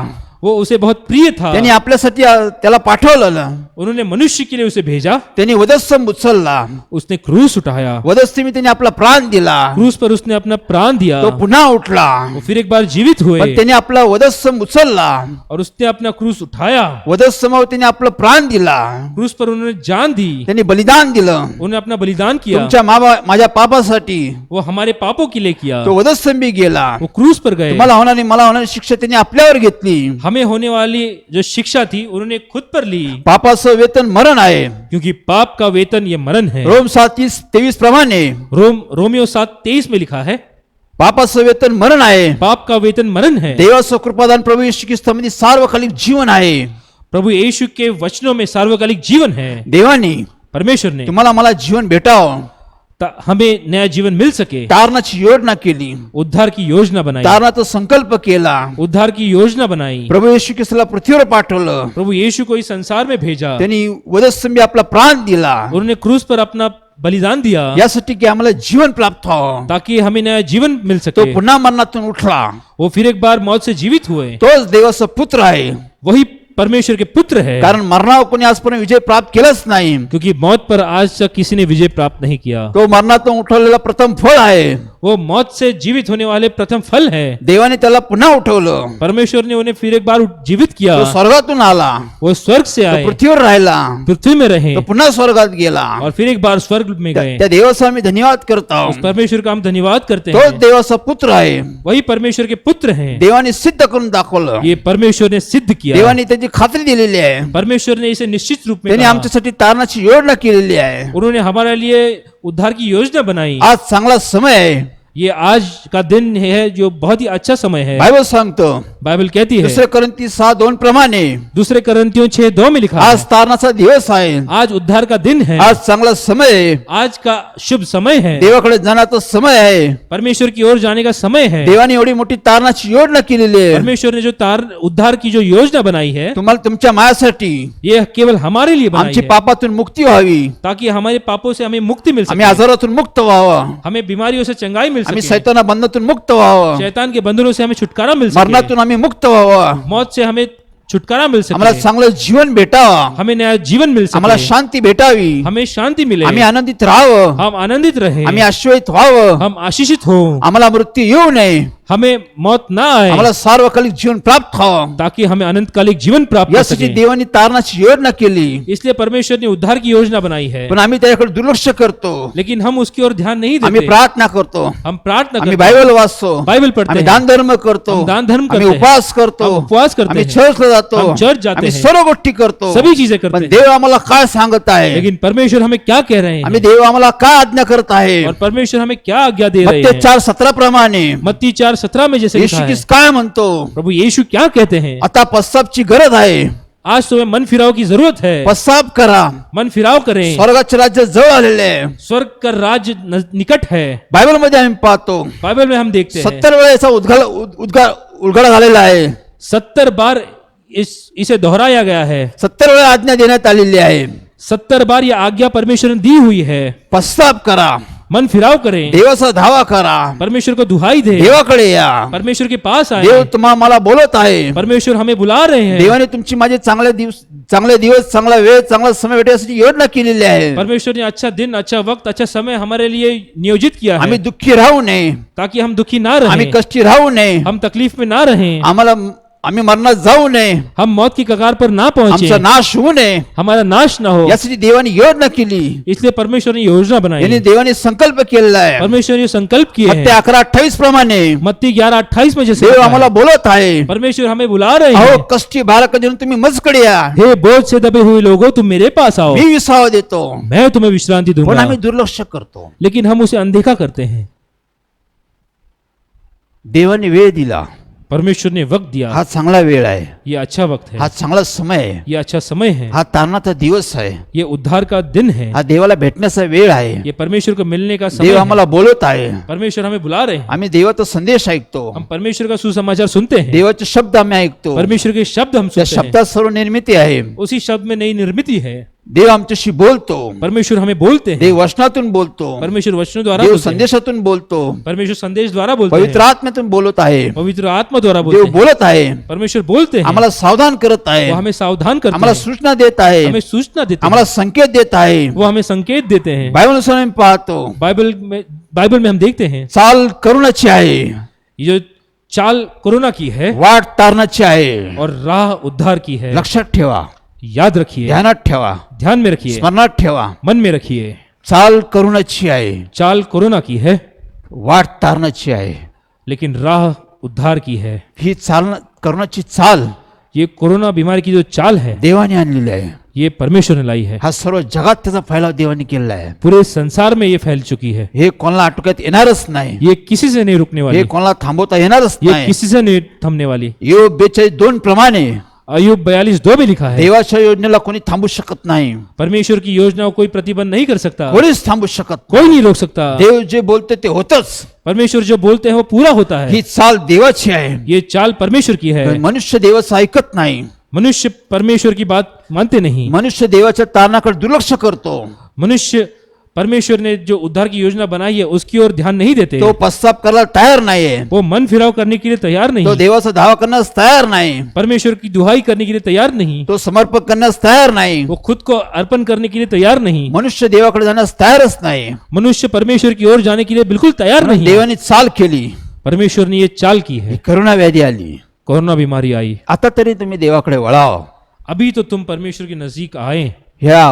वो उसे बहुत प्रिय था. त्यांनी आपल्यासाठी त्याला पाठवलं. उन्होंने मनुष्य के लिए उसे भेजा. त्यांनी वधस्तंभ उचलला. उसने क्रूस उठाया. वधस्तंभी त्यांनी आपला प्राण दिला. क्रूस पर उसने अपना प्राण दिया. तो पुन्हा उठला. वो फिर एक बार जीवित हुए पण त्यांनी आपला वधस्तंभ उचलला. और उसने अपना क्रूस उठाया. वधस्तंभावर त्यांनी आपलं प्राण दिला. क्रूस पर उन्होंने जान दी. त्यांनी बलिदान दिलं. उन्होंने अपना बलिदान किया. तुमच्या माझ्या पापासाठी वो हमारे पापों के लिए किया. तो वधस्तंभी गेला. वो क्रूस पर गए. तुम्हाला होणारी मला होणारी शिक्षा त्यांनी आपल्यावर घेतली. हमें होने वाली जो शिक्षा थी उन्होंने खुद पर ली. पापाचं वेतन मरण आहे. क्योंकि पाप का वेतन ये मरण है. रोम 7:23 प्रमाणे रोमियो 7:23 में लिखा है पापाचं वेतन मरण आहे. पाप का वेतन मरण है. देवाचं कृपादान प्रभू येशू ख्रिस्तामध्ये सार्वकालिक जीवन आहे. प्रभु यीशु के वचनों में सार्वकालिक जीवन है. देवाने परमेश्वर ने तुम्हाला मला जीवन भेटावं हमें नया जीवन मिल सके तारणाची योजना केली. उद्धार की योजना बनाई. तारणाचा संकल्प केला. उद्धार की योजना बनाई. प्रभू येशू ख्रिस्ताला पृथ्वीवर पाठवलं. प्रभु यीशु को इस संसार में भेजा. त्यांनी वधस्तंभी आपला प्राण दिला. उन्होंने क्रूस पर अपना बलिदान दिया यासाठी की आम्हाला जीवन प्राप्त व्हावं. ताकि हमें नया जीवन मिल तो सके. पुन्हा मरणातून उठला. वो फिर एक बार मौत से जीवित हुए. तोच देवाचा पुत्र आहे. वही परमेश्वर के पुत्र है. कारण मरणावर कोणी आजपर्यंत विजय प्राप्त केलाच नाही. क्योंकि मौत पर आज तक किसी ने विजय प्राप्त नहीं किया. तो मरणातून उठवलेला प्रथम फळ आहे. वो मौत से जीवित होने वाले प्रथम फल है. देवाने त्याला पुन्हा उठवलं. परमेश्वर ने उन्हें फिर एक बार जीवित किया. तो स्वर्गातून आला. वो स्वर्ग से तो आए, पृथ्वीवर राहिला. पृथ्वी में रहे तो पुन्हा स्वर्गात गेला. और फिर एक बार स्वर्ग में गए. त्या देवाचा आम्ही धन्यवाद करतो. उस परमेश्वर का हम धन्यवाद करते तोच हैं. देवाचा पुत्र आहे. वही परमेश्वर के पुत्र हैं. देवाने सिद्ध करून दाखवलं. ये परमेश्वर ने सिद्ध किया. देवाने त्याची खात्री दिलेली आहे. परमेश्वर ने इसे निश्चित रूप में त्याने कहा. आमच्यासाठी तारणाची योजना केलेली आहे. उन्होंने हमारे लिए उद्धार की योजना बनाई. आज चांगला समय आहे. ये आज का दिन है जो बहुत ही अच्छा समय है. बायबल सांगतो बाइबल कहती है दुसरे करंती 6:2 प्रमाणे दूसरे करंतियों 6:2 में लिखा आज है तारणाचा दिवस आहे. आज उद्धार का दिन है. आज चांगला समय आहे. आज का शुभ समय है. देवाकडे जाण्याचा समय आहे. परमेश्वर की ओर जाने का समय है. देवाने एवढी मोठी तारणाची योजना केलेली आहे. परमेश्वर ने जो उद्धार की जो योजना बनाई है तुम्हाला तुमच्या मायासाठी ये केवल हमारे लिए बनाई आमची है पापातून मुक्ती व्हावी. ताकि हमारे पापों से हमें मुक्ति मिल आम्ही सके. आजारातून मुक्त व्हावं. हमें बीमारियों से चंगाई मिल आम्ही सके. सैताना बंधनातून मुक्त व्हावं. शैतान के बंधनों से हमें छुटकारा मिल सके. मरणातून आम्ही मुक्त व्हावं. मौत से हमें छुटकारा मिल आम्हाला सके. चांगलं जीवन भेटावं. हमें नया जीवन मिल आम्हाला सके. शांती भेटावी. हमें शांति मिले. आम्ही आनंदित राहावं. हम आनंदित रहे. आम्ही आश्वस्त व्हावं. हम आशीषित हो. आम्हाला मृत्यू येऊ नये. हमें मौत ना आए आम्हाला सार्वकालिक जीवन प्राप्त व्हावं. ताकि हमें अनंतकालिक जीवन प्राप्त हो यासाठी सके. देवाने तारणाची योजना केली. इसलिए परमेश्वर ने उद्धार की योजना बनाई है. पण आम्ही त्याकडे दुर्लक्ष करतो. लेकिन हम उसकी ओर ध्यान नहीं आम्ही देते. प्रार्थना करतो. हम प्रार्थना आम्ही करते हैं. बायबल वाचतो. बाइबल पढ़ते आम्ही हैं. दान धर्म करतो. हम दान धर्म आम्ही करते हैं. उपवास करतो. हम उपवास करते आम्ही हैं. चर्चला जातो. हम चर्च जाते आम्ही हैं. सर्व गोष्टी करतो. सभी चीजें करते पण हैं. देव आम्हाला काय सांगत आहे. लेकिन परमेश्वर हमें क्या कह रहे आम्ही हैं देव आम्हाला काय आज्ञा करत आहे. और परमेश्वर हमें क्या आज्ञा दे रहे मत्ती हैं. 4:17 प्रमाणे मत्ती 4:17 में जैसे येशू लिखा है, ख्रिस्त काय म्हणतो. प्रभु यीशु क्या कहते हैं. आता पश्चातापची गरज आहे. आज तुम्हें मन फिराव की जरूरत है. पश्चाताप करा. मन फिराव करें. स्वर्गाचे राज्य जवळ आलेले आहे. स्वर्ग का राज्य निकट है. बायबल मध्ये आम्ही पाहतो बाइबल में हम देखते हैं 70 वेळा याचा उद्गार झालेला आहे. 70 बार इसे दोहराया गया है. 70 वेळा आज्ञा देण्यात आलेली आहे. 70 बार यह आज्ञा परमेश्वर ने दी हुई है. पश्चाताप करा. मन फिराव करें. देवाचा धावा करा. परमेश्वर को दुहाई दे. देवाकडे या. परमेश्वर के पास आए. देव तुम्हाला मला बोलत आहे. परमेश्वर हमें बुला रहे हैं. देवाने तुमची माझे चांगले दिवस चांगला वेळ चांगला समय भेटण्यासाठी योजना केलेली आहे. परमेश्वर ने अच्छा दिन अच्छा वक्त अच्छा समय हमारे लिए नियोजित किया है आम्ही दुःखी राहू नये. ताकि हम दुखी ना आम्ही रहें. कष्टी राहू नये. हम तकलीफ में ना रहें. आम्ही मरणात जाऊ नये. हम मौत की कगार पर ना आमचा पहुंचे. नाश होऊ नये. हमारा नाश ना हो. यासाठी देवाने योजना केली. इसलिए परमेश्वर ने योजना बनाई. यांनी देवाने संकल्प केलेला आहे. परमेश्वर ने संकल्प किए मत्ती हैं. 11:28 प्रमाणे मत्ती 11:28 में जैसे देव लिखा आम्हाला है, बोलत आहे. परमेश्वर हमें बुला रहे अहो हैं. कष्टी बालक जण तुम्ही मजकडे या. हे बोझ से दबे हुए लोगों तुम मेरे पास आओ. मी विसावा देतो. मैं तुम्हें विश्रांति पण दूंगा. आम्ही दुर्लक्ष करतो. लेकिन हम उसे अनदेखा करते हैं. देवाने वेळ दिला, परमेश्वर ने वक्त दिया, हा चांगला वेळ आहे, ये अच्छा वक्त है, हा चांगला समय आहे, ये अच्छा समय है, हा तारणाचा दिवस आहे, ये उद्धार का दिन है, हा देवाला भेटण्याचा वेळ आहे. ये परमेश्वर को मिलने का समय देव है। आम्हाला बोलत आहे, परमेश्वर हमें बुला रहे हैं, आम्ही देवाचा संदेश ऐकतो, हम परमेश्वर का सुसमाचार सुनते हैं, देवाचे शब्द आम्ही ऐकतो, परमेश्वर के शब्द हम त्या सुनते हैं, शब्दात सर्व निर्मिती आहे. उसी शब्द में नई निर्मिति है। देव आमच्याशी बोलतो, परमेश्वर हमें बोलते हैं, देव वचनातून बोलतो, परमेश्वर वचनों द्वारा देव बोलते हैं, संदेशातून बोलतो, परमेश्वर संदेश द्वारा बोलते पवित्र हैं, आत्म्यातून बोलत आहे, पवित्र आत्मा द्वारा देव बोलते हैं, बोलत आहे, परमेश्वर बोलते हैं, आम्हाला सावधान करत आहे, वो हमें सावधान करते आम्हाला हैं, सूचना देत आहे, हमें सूचना देते आम्हाला हैं, संकेत देत आहे. वो हमें संकेत देते हैं। बायबलनुसार आम्ही पाहतो, बाइबल में हम देखते हैं चाल करुणाची आहे, ये जो चाल कोरोना की है वाट तारणाची आहे. और राह उद्धार की है। लक्षात ठेवा, याद रखिए, ध्यानात ठेवा, ध्यान में रखिए, स्मरणात ठेवा. मन में रखिए, चाल करुणाची आहे, चाल कोरोना की है वाट तारणाची आहे. लेकिन राह उद्धार की है। ही चाल करुणाची चाल ये कोरोना बीमारी की जो चाल है देवाने आणलेली आहे. ये परमेश्वर ने लाई है। हा सर्व जगात त्याचा फैलाव देवाने केलेला आहे. पूरे संसार में ये फैल चुकी है। हे कोणाला आटोक्यात येणारच नाही, ये किसी से नहीं रुकने हे वाली, कोणाला थांबवता येणारच ये नाही. किसी से नहीं थमने वाली। योग 42:2 प्रमाणे अय्यूब 42:2 में लिखा है, देवाच्या योजनेला कोणी थांबू शकत नाही, परमेश्वर की योजना को कोई प्रतिबंध नहीं कर सकता, कोणीच थांबू शकत नाही. कोई नहीं रोक सकता। देव जे बोलते ते होतच. परमेश्वर जो बोलते हैं वो पूरा होता है। ही चाल देवाची आहे. ये चाल परमेश्वर की है। मनुष्य देवाचं ऐकत नाही, मनुष्य परमेश्वर की बात मानते नहीं। मनुष्य देवाच्या तारणाकडे दुर्लक्ष करतो, मनुष्य परमेश्वर ने जो उद्धार की योजना बनाई है उसकी ओर ध्यान नहीं देते। तो पश्चाताप करायला तयार नाहीये, वो मन फिराव करने के लिए तैयार तो नहीं, देवाचा दावा करण्यास तयार नाही, परमेश्वर की दुहाई करने के लिए तैयार नहीं, तो समर्पक करण्यास तयार नाही, वो खुद को अर्पण करने के लिए तैयार नहीं। मनुष्य देवाकडे जाण्यास तयारच नाही. मनुष्य परमेश्वर की ओर जाने के लिए बिल्कुल तैयार नहीं। देवाने चाल केली, परमेश्वर ने ये चाल की है। करुणा व्याधी आली. कोरोना बीमारी आई, आता तरी तुम्ही देवाकडे वळाव. अभी तो तुम परमेश्वर के नजदीक आए। ह्या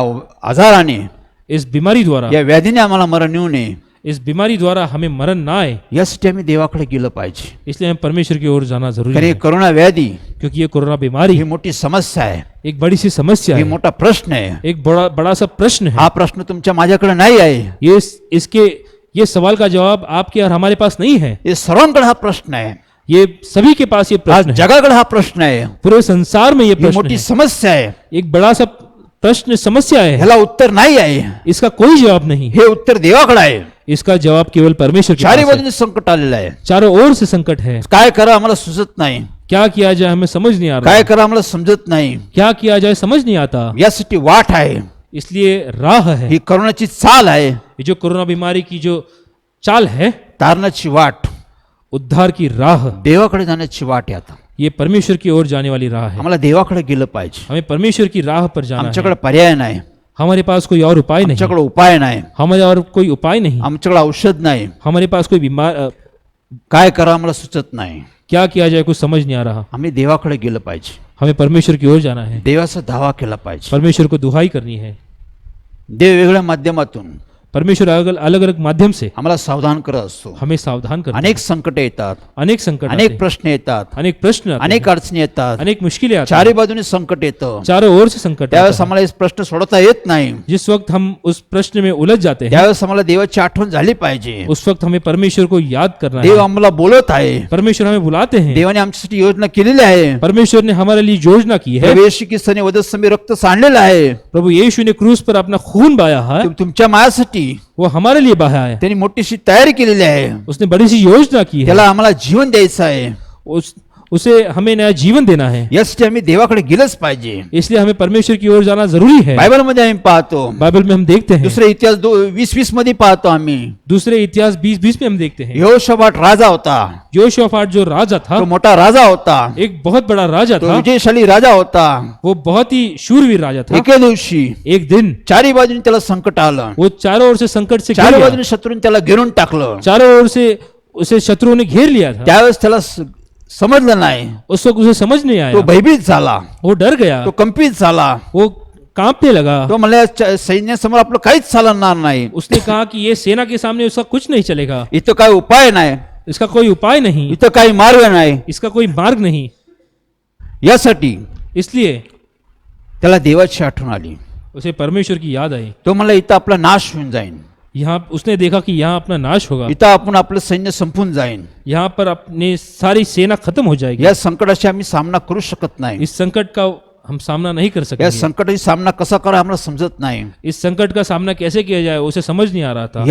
आजाराने, इस बीमारी द्वारा, या व्याधीने आम्हाला मरण येऊ नये, इस बीमारी द्वारा हमें मरण ना आए, यासाठी आम्ही देवाकडे गेलं पाहिजे. इसलिए हमें परमेश्वर की ओर जाना जरूरी कारण है। हे करुणा व्याधी क्योंकि ये कोरोना बीमारी ही मोठी समस्या आहे, एक बड़ी सी समस्या ही है, मोठा प्रश्न आहे. एक बड़ा बड़ा सा प्रश्न है। हा प्रश्न तुमच्या माझ्याकडे नाही आहे, ये सवाल का जवाब आपके और हमारे पास नहीं है। हे सर्वांकडे हा प्रश्न आहे, ये सभी के पास ये हा प्रश्न है, जगाकडे हा प्रश्न आहे. पूरे संसार में ये ही प्रश्न मोठी है, समस्या आहे, एक बड़ा सा प्रश्न समस्या है। ह्याला उत्तर नाही आहे. इसका कोई जवाब नहीं, हे उत्तर देवाकडे आहे. इसका जवाब केवल परमेश्वर के चारी पास है। बाजूने संकट आलेलं आहे. चारों ओर से संकट है। काय करा आम्हाला सुचत नाही, क्या किया जाए हमें समझ नहीं आ काय रहा, करा आम्हाला समजत नाही. क्या किया जाए समझ नहीं आता। यासाठी वाट आहे, इसलिए राह है, ही करुणाची चाल आहे, ये जो कोरोना बीमारी की जो चाल है, तारणाची वाट, उद्धार की राह, देवाकडे जाण्याची वाट आहे. आता ये परमेश्वर की ओर जाने वाली राह है। आम्हाला देवाकडे गेलं पाहिजे. हमें परमेश्वर की राह पर जाना है। आमच्याकडे पर्याय नाही, हमारे पास कोई और उपाय नहीं, आमच्याकडे उपाय नाही, हमारे और कोई उपाय नहीं, आमच्याकडे औषध नाही. हमारे पास कोई बीमार काय करा आम्हाला सुचत नाही. क्या किया जाए कुछ समझ नहीं आ रहा। आम्ही देवाकडे गेलं पाहिजे, हमें परमेश्वर की ओर जाना है, देवाचा धावा केला पाहिजे. परमेश्वर को दुहाई करनी है। देव वेगळ्या माध्यमातून परमेश्वर अलग अलग माध्यम से आम्हाला सावधान करत असतो. हमें सावधान करना है। अनेक संकट येतात, अनेक संकट आते अनेक हैं, प्रश्न येतात, अनेक प्रश्न आते अनेक हैं, अडचणी येतात, अनेक मुश्किलें आती चारी हैं, बाजूने संकट येतं. चारों ओर से संकट आता त्यावेळेस है। आम्हाला हे प्रश्न सोडवता येत नाही. जिस वक्त हम उस प्रश्न में उलझ जाते हैं, त्यावेळेस आम्हाला देवाची आठवण झाली पाहिजे. उस वक्त हमें परमेश्वर को याद करना देव है। आम्हाला बोलत आहे, परमेश्वर हमें बुलाते हैं, देवाने आमच्यासाठी योजना केलेली आहे. परमेश्वर ने हमारे लिए योजना की है। प्रभू येशू ख्रिस्ताने वधस्तंभी रक्त सांडलेलं आहे. प्रभु यीशु ने क्रूस पर अपना खून बहाया है, तुमच्या मायासाठी वो हमारे लिए बहाया है। त्यांनी मोठीशी तयारी केलेली आहे. उसने बड़ी सी योजना की है, त्याला आम्हाला जीवन द्यायचं आहे. उसे हमें नया जीवन देना है। यासाठी आम्ही देवाकडे गेलंच पाहिजे. इसलिए हमें परमेश्वर की ओर जाना जरूरी है। बायबल मध्ये आम्ही पाहतो, बाइबल में हम देखते हैं, दुसरे इतिहास 20:20 मध्ये पाहतो आम्ही, दूसरे इतिहास 20:20 में हम देखते हैं, यहोशाफाट राजा होता, योशाफाट जो राजा था, तो मोठा राजा होता, एक बहुत बड़ा राजा तो था, विजयशाली राजा होता. वो बहुत ही शूरवीर राजा था। एके दिवशी एक दिन चारी बाजूने त्याला संकट आलं, वो चारों ओर से संकट से घिर चारी गया, बाजूने शत्रूने त्याला घेरून टाकलं. चारों ओर से उसे शत्रुओं ने घेर लिया था। त्यावेळेस त्याला समजलं नाही, उस वक्त उसे समझ नहीं तो आया, भयभीत झाला, वो डर गया, तो कंपित झाला. वो कांपने लगा। तो म्हणला सैन्यासमोर आपलं काहीच चालणार नाही, उसने कहा कि ये सेना के सामने उसका कुछ नहीं चलेगा, इथं काय उपाय नाही, इसका कोई उपाय नहीं, इथं काही मार्ग नाही. इसका कोई मार्ग नहीं। यासाठी इसलिए त्याला देवाची आठवण आली. उसे परमेश्वर की याद आई। तो म्हणला इथं आपला नाश होऊन जाईल, यहाँ उसने देखा कि यहाँ अपना नाश होगा, इथं आपण आपलं सैन्य संपून जाईन. यहाँ पर अपनी सारी सेना खत्म हो जाएगी. या संकटाशी आम्ही सामना करू शकत नाही. इस संकट का हम सामना नहीं कर या सकेंगे. संकटाशी सामना कसा करा आम्हाला समजत नाही. इस संकट का सामना कैसे किया जाए उसे समझ नहीं आ रहा था.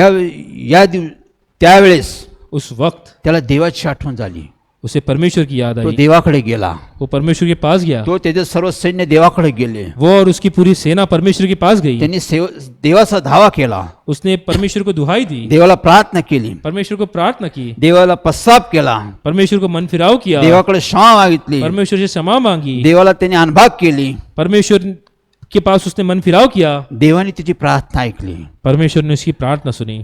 त्यावेळेस उस वक्त त्याला देवाची आठवण झाली. उसे परमेश्वर की याद तो आई. देवाकडे गेला. वो परमेश्वर के पास गया. तो त्याचे सर्व सैन्य देवाकडे गेले. वो और उसकी पूरी सेना परमेश्वर के पास गई. त्यांनी देवाचा धावा केला. उसने परमेश्वर को दुहाई दी, देवाला प्रार्थना केली. परमेश्वर को प्रार्थना की, देवाला पश्चाताप केला. परमेश्वर को मन फिराव किया, देवाकडे क्षमा मागितली. परमेश्वर से क्षमा मांगी, देवाला त्याने अनभाग केली. परमेश्वर के पास उसने मन फिराव किया. देवाने तिची प्रार्थना ऐकली. परमेश्वर ने उसकी प्रार्थना सुनी.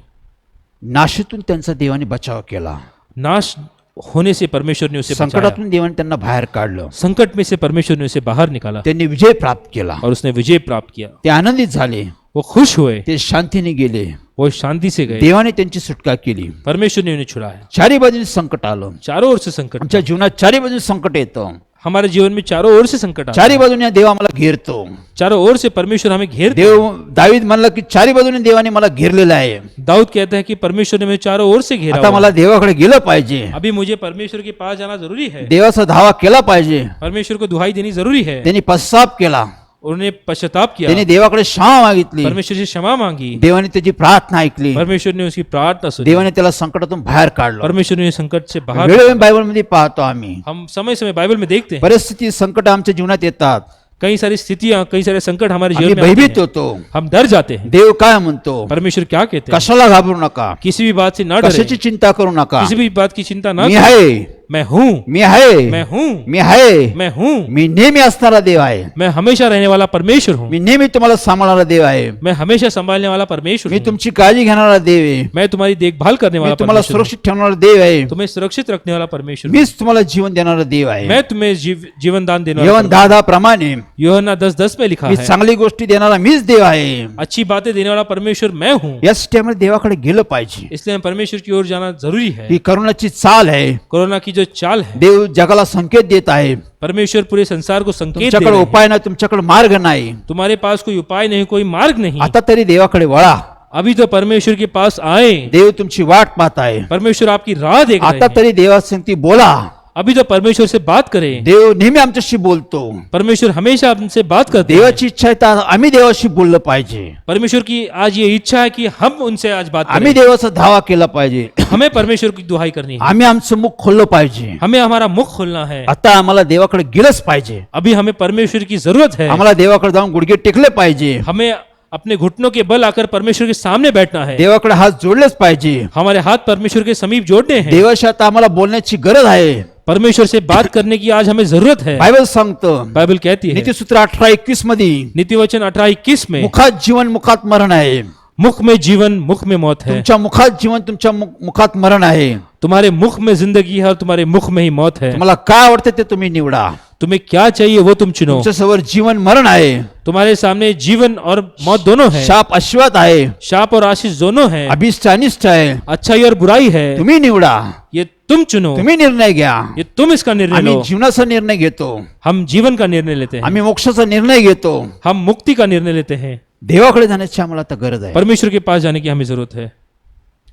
नाशातून त्यांचा देवाने बचाव केला. नाश होने से परमेश्वर ने उसे बचाया. संकटातून देवाने त्यांना बाहेर काढलं. संकट में से परमेश्वर ने उसे बाहर निकाला त्यांनी विजय प्राप्त केला. और उसने विजय प्राप्त किया. ते आनंदित झाले. वो खुश हुए, ते शांतीने गेले. वो शांति से गए. देवाने त्यांची सुटका केली. परमेश्वर ने उन्हें छुड़ाया. चारी बाजूने संकट आलं. चारों ओर से संकट. आमच्या जीवनात चारी बाजूने संकट येतं. हमारे जीवन में चारों ओर से संकट आता चारी बाजूने देव आम्हाला घेरतो. है. चारों ओर से परमेश्वर हमें घेर. देव दावीद म्हणलं की चारी बाजूने देवाने मला घेरलेलं आहे. दाऊद कहता है कि परमेश्वर ने मुझे चारों ओर से घेरा आता हुआ मला है. देवाकडे गेलं पाहिजे. अभी मुझे परमेश्वर के पास जाना जरूरी है. देवाचा धावा केला पाहिजे. परमेश्वर को दुहाई देनी जरूरी है. त्यांनी पश्चाताप केला. उन्होंने पश्चाताप किया, त्यांनी देवाकडे क्षमा मागितली. परमेश्वर से क्षमा मांगी, देवाने त्याची प्रार्थना ऐकली. परमेश्वर ने उसकी प्रार्थना सुनी, देवाने त्याला संकटातून बाहेर काढलं. परमेश्वर ने संकट से बाहर. वेळोवेळी बायबलमध्ये पाहतो आम्ही हम समय समय बाइबल में देखते हैं परिस्थिती संकट आमच्या जीवनात येतात. कई सारी स्थितियां, कई सारे संकट हमारे आम्ही जीवन में आते भयभीत हैं. होतो. हम डर जाते हैं. देव काय म्हणतो? परमेश्वर क्या कहते हैं? कशाला घाबरू नका. किसी भी बात से ना डरे, कशाची चिंता करू नका. किसी भी बात की चिंता ना मी करें. आहे. मैं हूँ, मी आहे. मैं हूँ, मी आहे. मैं हूँ, मी नेहमी असणारा देव आहे. मैं हमेशा रहने वाला परमेश्वर हूँ. मी नेहमी तुम्हाला सांभाळणारा देव आहे. मैं हमेशा संभालने वाला परमेश्वर मी हूँ. तुमची काळजी घेणारा देव आहे. मैं तुम्हारी देखभाल करने मी वाला तुम्हाला परमेश्वर हूँ. सुरक्षित ठेवणारा देव आहे. तुम्हें सुरक्षित रखने वाला परमेश्वर हूँ. मीच तुम्हाला जीवन देणारा देव आहे. मैं तुम्हें जीवन दान देने वाला यवहन 10:10 प्रमाणे यूहन्ना 10:10 में लिखा मी है, चांगली गोष्टी देणारा मीच देव आहे. अच्छी बातें देने वाला परमेश्वर मैं हूँ. यासाठी आम्हाला देवाकडे गेलं पाहिजे. इसलिए हमें परमेश्वर की ओर जाना जरूरी है. ही करोनाची चाल आहे. कोरोना की जो चाल है, देव जगाला संकेत देत आहे. परमेश्वर पूरे संसार को संकेत दे तुमच्याकडे रहे हैं. उपाय नाही, तुमच्याकडे मार्ग नाही. तुम्हारे पास कोई उपाय नहीं, कोई मार्ग नहीं. आता तरी देवाकडे वळा. अभी तो परमेश्वर के पास आए. देव तुमची वाट पाहत आहे. परमेश्वर आपकी राह देख रहे आता हैं. तरी देवासंगती बोला. अभी तो परमेश्वर से बात करें. देव नेहमी आमच्याशी बोलतो. परमेश्वर हमेशा हमसे बात करते हैं. देवाची इच्छा आहे तर आम्ही देवाशी बोललं पाहिजे. परमेश्वर की आज ये इच्छा है कि हम उनसे आज बात आम्ही करें. देवाचा धावा केला पाहिजे. हमें परमेश्वर की दुहाई करनी है. आम्ही आमचं मुख खोललं पाहिजे. हमें हमारा मुख खोलना है. आता आम्हाला देवाकडे गेलंच पाहिजे. अभी हमें परमेश्वर की जरूरत है. आम्हाला देवाकडे जाऊन गुडघे टेकले पाहिजे. हमें अपने घुटनों के बल आकर परमेश्वर के सामने बैठना है. देवाकडे हात जोडलेच पाहिजे. हमारे हाथ परमेश्वर के समीप जोड़ने हैं. देवाशी आता आम्हाला बोलण्याची गरज आहे. परमेश्वर से बात करने की आज हमें जरूरत है. बायबल सांगतं बाइबल कहती है, नीतिसूत्र 18:21 मध्ये नीतिवचन 18:21 में, मुखात जीवन मुखात मरण आहे. मुख में जीवन मुख में मौत है. तुमच्या मुखात जीवन तुमच्या मुखात मरण आहे. तुम्हारे मुख में जिंदगी है और तुम्हारे मुख में ही मौत है. तुम्हाला काय आवडते ते तुम्ही निवडा. तुम्हें क्या चाहिए वो तुम चुनो. तुमच्या समोर जीवन मरण आहे. तुम्हारे सामने जीवन और मौत दोनों है. शाप आशीर्वाद आहे. शाप और आशीष दोनों है. अभिष्ट अनिष्ट आहे. अच्छाई और बुराई है. तुम्ही निवडा. ये तुम चुनो. तुम्ही निर्णय घ्या. ये तुम इसका निर्णय आम्ही लो. जीवनाचा निर्णय घेतो. हम जीवन का निर्णय लेते हैं. आम्ही मोक्षाचा निर्णय घेतो. हम मुक्ति का निर्णय लेते हैं. देवाकडे जाण्याची आम्हाला आता गरज आहे. परमेश्वर के पास जाने की हमें जरूरत है.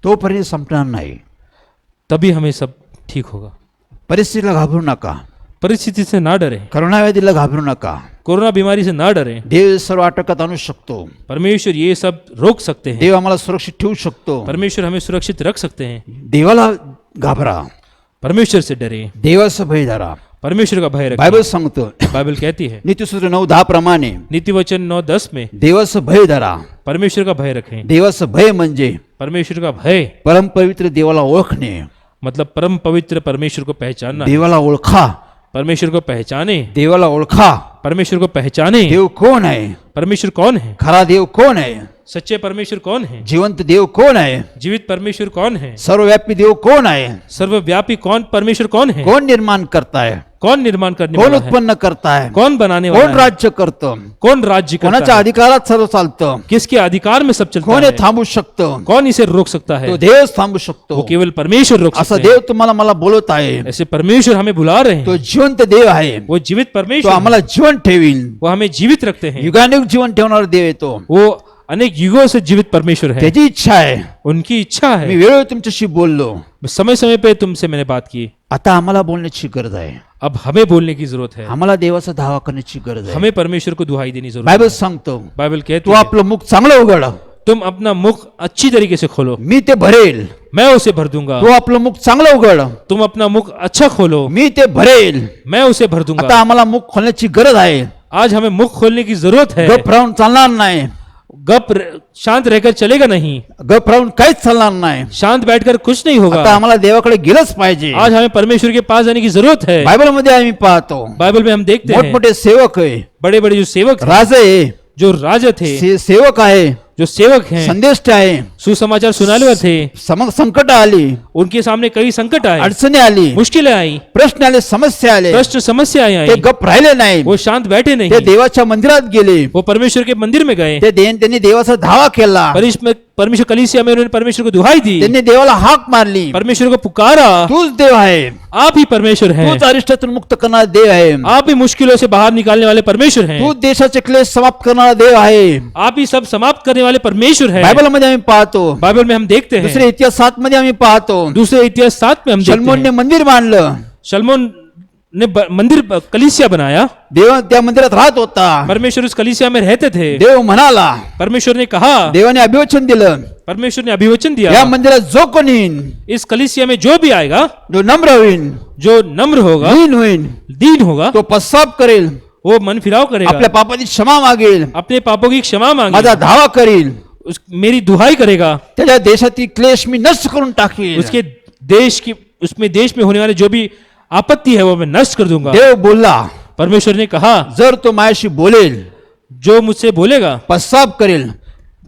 तोपर्यंत संपणार नाही. तभी हमें सब ठीक होगा. परिस्थितीला घाबरू नका. परिस्थिति से ना डरे. करोना व्याधीला घाबरू नका. कोरोना बीमारी से ना डरे. देव सर्व आटोक्यात आणू शकतो. परमेश्वर ये सब रोक सकते हैं. देव आम्हाला सुरक्षित ठेवू शकतो. परमेश्वर हमें सुरक्षित रख सकते हैं. देवाला घाबरा. परमेश्वर से डरे. देवाचं भय धरा. परमेश्वर का भय रखें. बायबल सांगतो बाइबल कहती है, नीतिसूत्र 9:10 प्रमाणे नीतिवचन 9:10 में, देवाचं भय धरा. परमेश्वर का भय रखें. देवाचं भय म्हणजे परमेश्वर का भय परमपवित्र देवाला ओळखणे. मतलब परम पवित्र परमेश्वर को पहचानना. देवाला ओळखा. परमेश्वर को पहचाने. देवाला ओळखा. परमेश्वर को पहचाने. देव कोण आहे? परमेश्वर कौन है? खरा देव कोण आहे? सच्चे परमेश्वर कौन है? जिवंत देव कोण आहे? जीवित परमेश्वर कौन है? सर्वव्यापी देव कोण आहे? सर्वव्यापी कौन परमेश्वर कौन है? कोण निर्माण करताय? कौन निर्माण करने कोण वाला है? उत्पन्न करताय? कौन बनाने कोण वाला है? राज्य करतं? कौन राज्य करता कोणाच्या है? अधिकारात सर्व चालतं? किसके अधिकार में सब चलता कोण हे है? थांबू शकतं? कौन इसे रोक सकता है? तो देवच थांबू वो शकतो. केवल परमेश्वर रोक असा सकते हैं. देव तुम्हाला मला बोलत आहे. ऐसे परमेश्वर हमें बुला रहे तो हैं. जिवंत देव आहे. वो जीवित तो परमेश्वर है. आम्हाला जीवन ठेवील. वो हमें जीवित रखते हैं. युगानुयुग जीवन ठेवणारा देव येतो. वो अनेक युगों से जीवित परमेश्वर है, त्याची इच्छा आहे. उनकी इच्छा मी है. वेळोवेळी तुमच्याशी बोललो. समय समय पे तुमसे मैंने बात की. आता आम्हाला बोलण्याची गरज आहे. अब हमें बोलने की जरूरत है. आम्हाला देवाचा धावा करण्याची गरज आहे. हमें परमेश्वर को दुहाई देनी जरूरत बायबल है. सांगतो बाइबल कहती तू है, आपलं मुख चांगलं उघड, तुम अपना मुख अच्छी तरीके से खोलो, मी ते भरेल. मैं उसे भर दूंगा. तू आपलं मुख चांगलं उघड, तुम अपना मुख अच्छा खोलो, मी ते भरेल. मैं उसे भर आता दूंगा. आम्हाला मुख खोलण्याची गरज आहे. आज हमें मुख खोलने की जरूरत है. गप राहून चालणार नाही. शांत रहकर चलेगा नहीं. गप राहून काहीच चालणार नाही. शांत बैठकर कुछ नहीं आता होगा. आम्हाला देवाकडे गेलंच पाहिजे. आज हमें परमेश्वर के पास जाने की जरूरत है. बायबल मध्ये आम्ही पाहतो बाइबल में हम देखते हैं मोठमोठे सेवक आहे, बड़े बड़े जो सेवक हैं, राजे आहे, जो राजा थे, सेवक आहे, जो सेवक हैं, संदेश आहे, सुसमाचार सुनाने वाले थे, संकट आली, उनके सामने कई संकट आए, अडचणी आली, मुश्किलें आई, प्रश्न आले, समस्या आले, प्रश्न समस्याएं ते आई. गप राहिले नाही. वो शांत बैठे ते नहीं, देवाच्या मंदिरात गेले. वो परमेश्वर के मंदिर में गए. त्यांनी देवाचा धावा केला. परमेश्वर कलीसिया में उन्होंने परमेश्वर को दुहाई दी, त्यांनी देवाला हाक मारली, परमेश्वर को पुकारा. तूच देव आहे, आप ही परमेश्वर हैं, तूच अरिष्टातून मुक्त करणारा देव आहे, आप ही मुश्किलों से बाहर निकालने वाले परमेश्वर हैं, तू देशाचे क्लेश समाप्त करणारा देव आहे. आप ही सब समाप्त करने वाले परमेश्वर हैं. बायबल मध्ये आम्ही पाहतो, बाइबल में हम देखते हैं, दुसरे इतिहास 7 मध्ये आम्ही पाहतो, दूसरे इतिहास 7 में हम देखते शलमोनने हैं, मंदिर बांधलं. शलमोन ने मंदिर कलीसिया बनाया. देव त्या मंदिरात राहत होता. परमेश्वर उस कलीसिया में रहते थे. देव म्हणाला, परमेश्वर ने कहा, देवाने अभिवचन दिलं, परमेश्वर ने अभिवचन या दिया, मंदिरात जो कोणी येईन, इस कलीसिया में जो भी आएगा, जो नम्र होईन, जो नम्र होगा, लीन होईन, दीन होगा, तो पश्चाताप करेल, वो मन फिराव आपल्या करेगा, पापाची क्षमा मागेल, अपने पापों की क्षमा माझा मांगेगा, धावा करील, मेरी दुहाई करेगा, त्याच्या देशातील क्लेश मी नष्ट करून टाकेल. उसके देश में होने वाले जो भी आपत्ती है वो मैं नष्ट कर दूंगा. देव बोलला, परमेश्वर ने कहा, जर तो माझ्याशी बोलेल, जो मुझसे बोलेगा, पश्चाताप करेल,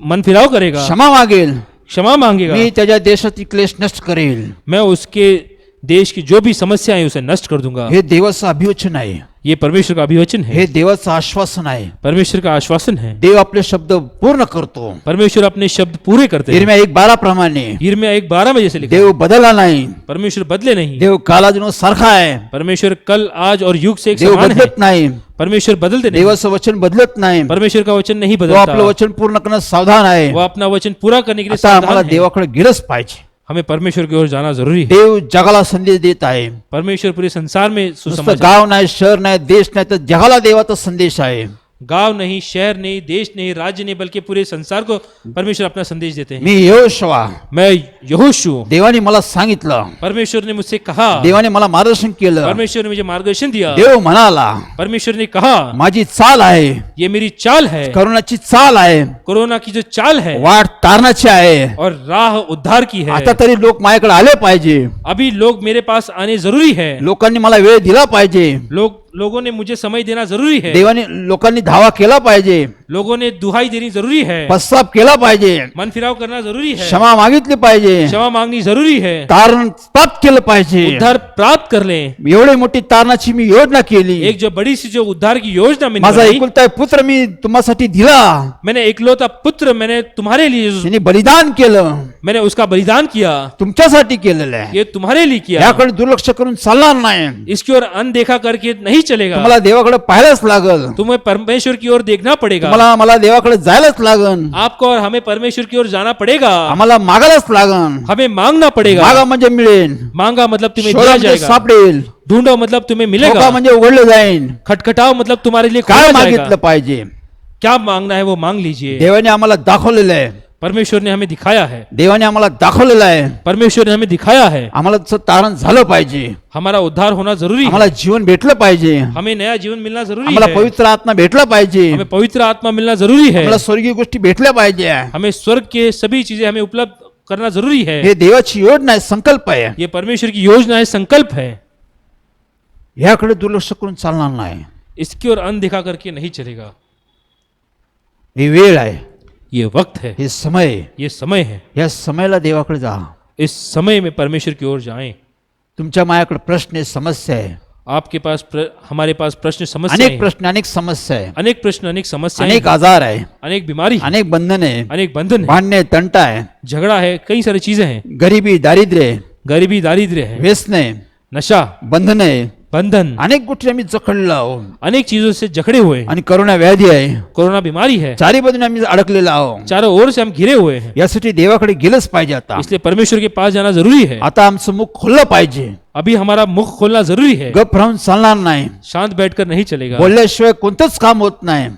मन फिराव करेगा, क्षमा मागेल, क्षमा मांगेगा, मी त्याच्या देशातील क्लेश नष्ट करेल. मैं उसके देश की जो भी समस्या है उसे नष्ट कर दूंगा. हे देवाचं अभिवचन आहे. ये परमेश्वर का अभिवचन है, हे देवाचं आश्वासन आहे. परमेश्वर का आश्वासन है. देव आपले शब्द पूर्ण करतो. परमेश्वर अपने शब्द पूरे करते हैं. यिर्मया 1:12 प्रमाणे यिर्मया 1:12 में जैसे लिखा, देव बदलला नाही. परमेश्वर बदले नहीं. देव कालाजून सारखा आहे. परमेश्वर कल आज और युग से एक देव समान है. बदलत नाही. परमेश्वर बदलते नहीं. देवाचं वचन बदलत नाही. परमेश्वर का वचन नहीं तो बदलता. आपलं वचन पूर्ण करण्यात सावधान आहे. वो अपना वचन पूरा करने के लिए आता सावधान आम्हाला है. देवाकडे गेलंच पाहिजे. हमें परमेश्वर की ओर जाना जरूरी है. देव जगाला संदेश देत आहे. परमेश्वर पूरे संसार में नुसतं सुसमाचार, गाव नाही, शहर नाही, देश नाही, तर जगाला देवाचा संदेश आहे. गांव नहीं, शहर नहीं, देश नहीं, राज्य नहीं, बल्कि पूरे संसार को परमेश्वर अपना संदेश देते हैं. मी यहोशुआ, मैं यहोशू, देवाने मला सांगितलं, परमेश्वर ने मुझसे कहा, देवाने मला मार्गदर्शन केलं. परमेश्वर ने मुझे मार्गदर्शन दिया. देव म्हणाला, परमेश्वर ने कहा, माझी चाल आहे, ये मेरी चाल है, करुणाची चाल आहे, कोरोना की जो चाल है वाट तारणाची आहे. और राह उद्धार की है. आता तरी लोक माझ्याकडे आले पाहिजे. अभी लोग मेरे पास आने जरूरी है. लोकांनी मला वेळ दिला पाहिजे. लोगों ने मुझे समय देना जरूरी है. देवाने लोकांनी धावा केला पाहिजे. लोगों ने दुहाई देनी जरूरी है. पश्चाताप केला पाहिजे. मन फिराव करना जरूरी है. क्षमा मागितली पाहिजे. क्षमा मांगनी जरूरी है. तारण प्राप्त केलं पाहिजे. उद्धार प्राप्त कर ले. एवढी मोठी तारणाची मी योजना केली. एक जो बड़ी सी जो उद्धार की योजना मैंने माझा बनाई, एकुलता एक पुत्र मी तुम्हासाठी दिला. मैंने एकलौता पुत्र मैंने तुम्हारे लिए, त्यांनी बलिदान केलं. मैंने उसका बलिदान किया. तुमच्यासाठी केलेलं आहे. ये तुम्हारे लिए किया. याकडे दुर्लक्ष करून चालणार नाही. इसकी ओर अनदेखा करके नहीं चलेगा. तुम्हाला देवाकडे पाहायलाच लागल. तुम्हें परमेश्वर की ओर देखना पड़ेगा. मला देवाकडे जायलाच लागन. आपको और हमें परमेश्वर की ओर जाना पड़ेगा. आम्हाला मागायलाच लागन. हमें मांगना पड़ेगा. मागा म्हणजे मिळेल. मांगा मतलब तुम्हें शोधा दिया म्हणजे जाएगा. सापडेल. ढूंढो मतलब तुम्हें ठोका मिलेगा. म्हणजे उघडलं जाईल. खटखटाओ मतलब तुम्हारे लिए काय खोला मागितलं जाएगा. पाहिजे. क्या मांगना है वो मांग लीजिए. देवाने आम्हाला दाखवलेलं आहे. परमेश्वर ने हमें दिखाया है. देवाने आम्हाला दाखवलेलं आहे. परमेश्वर ने हमें दिखाया है. आम्हाला तसं तारण झालं पाहिजे. हमारा उद्धार होना जरूरी है. आम्हाला जीवन भेटलं पाहिजे. हमें नया जीवन मिलना जरूरी आम्हाला है. पवित्र आत्मा भेटला पाहिजे. हमें पवित्र आत्मा मिलना जरूरी है. आम्हाला स्वर्गीय गोष्टी भेटल्या पाहिजे. हमें स्वर्ग के सभी चीजें हमें उपलब्ध करना जरूरी है. हे देवाची योजना आहे, संकल्प आहे. ये परमेश्वर की योजना है, संकल्प है. ह्याकडे दुर्लक्ष करून चालणार नाही. इसकी ओर अनदेखा करके नहीं चलेगा. ही वेळ आहे. ये वक्त है, हे समय आहे. ये समय है. या समयाला देवाकडे जा. इस समय में परमेश्वर की ओर जाएं. तुमच्या माझ्याकडे प्रश्न आहे, समस्या आहे. आपके पास हमारे पास प्रश्न समस्या अनेक है. प्रश्न, अनेक समस्या आहे. अनेक प्रश्न, अनेक समस्याएं अनेक हैं, आजार आहे. अनेक बीमारी है, अनेक बंधन आहे. अनेक बंधन है, भांडणे, तंटा आहे. झगड़ा है, कई सारी चीजें हैं. गरिबी, दारिद्र्य, गरीबी, दारिद्र्य है, व्यसने, नशा, बंधने, बंधन, अनेक गोष्टी आम्ही जखडलो आहोत अनेक चीजों से जकड़े हुए हैं। आणि करोना व्याधी आहे, कोरोना बीमारी है, चारी बाजूने आम्ही अडकलेलो आहोत. चारों ओर से हम घिरे हुए हैं, यासाठी देवाकडे गेलंच पाहिजे. आता इसलिए परमेश्वर के पास जाना जरूरी है. आता आमचं मुख खुललं पाहिजे. अभी हमारा मुख खोलना जरूरी है. गप राहून चालणार नाही. शांत बैठकर नहीं चलेगा. बोलल्याशिवाय कोणतंच काम होत नाही.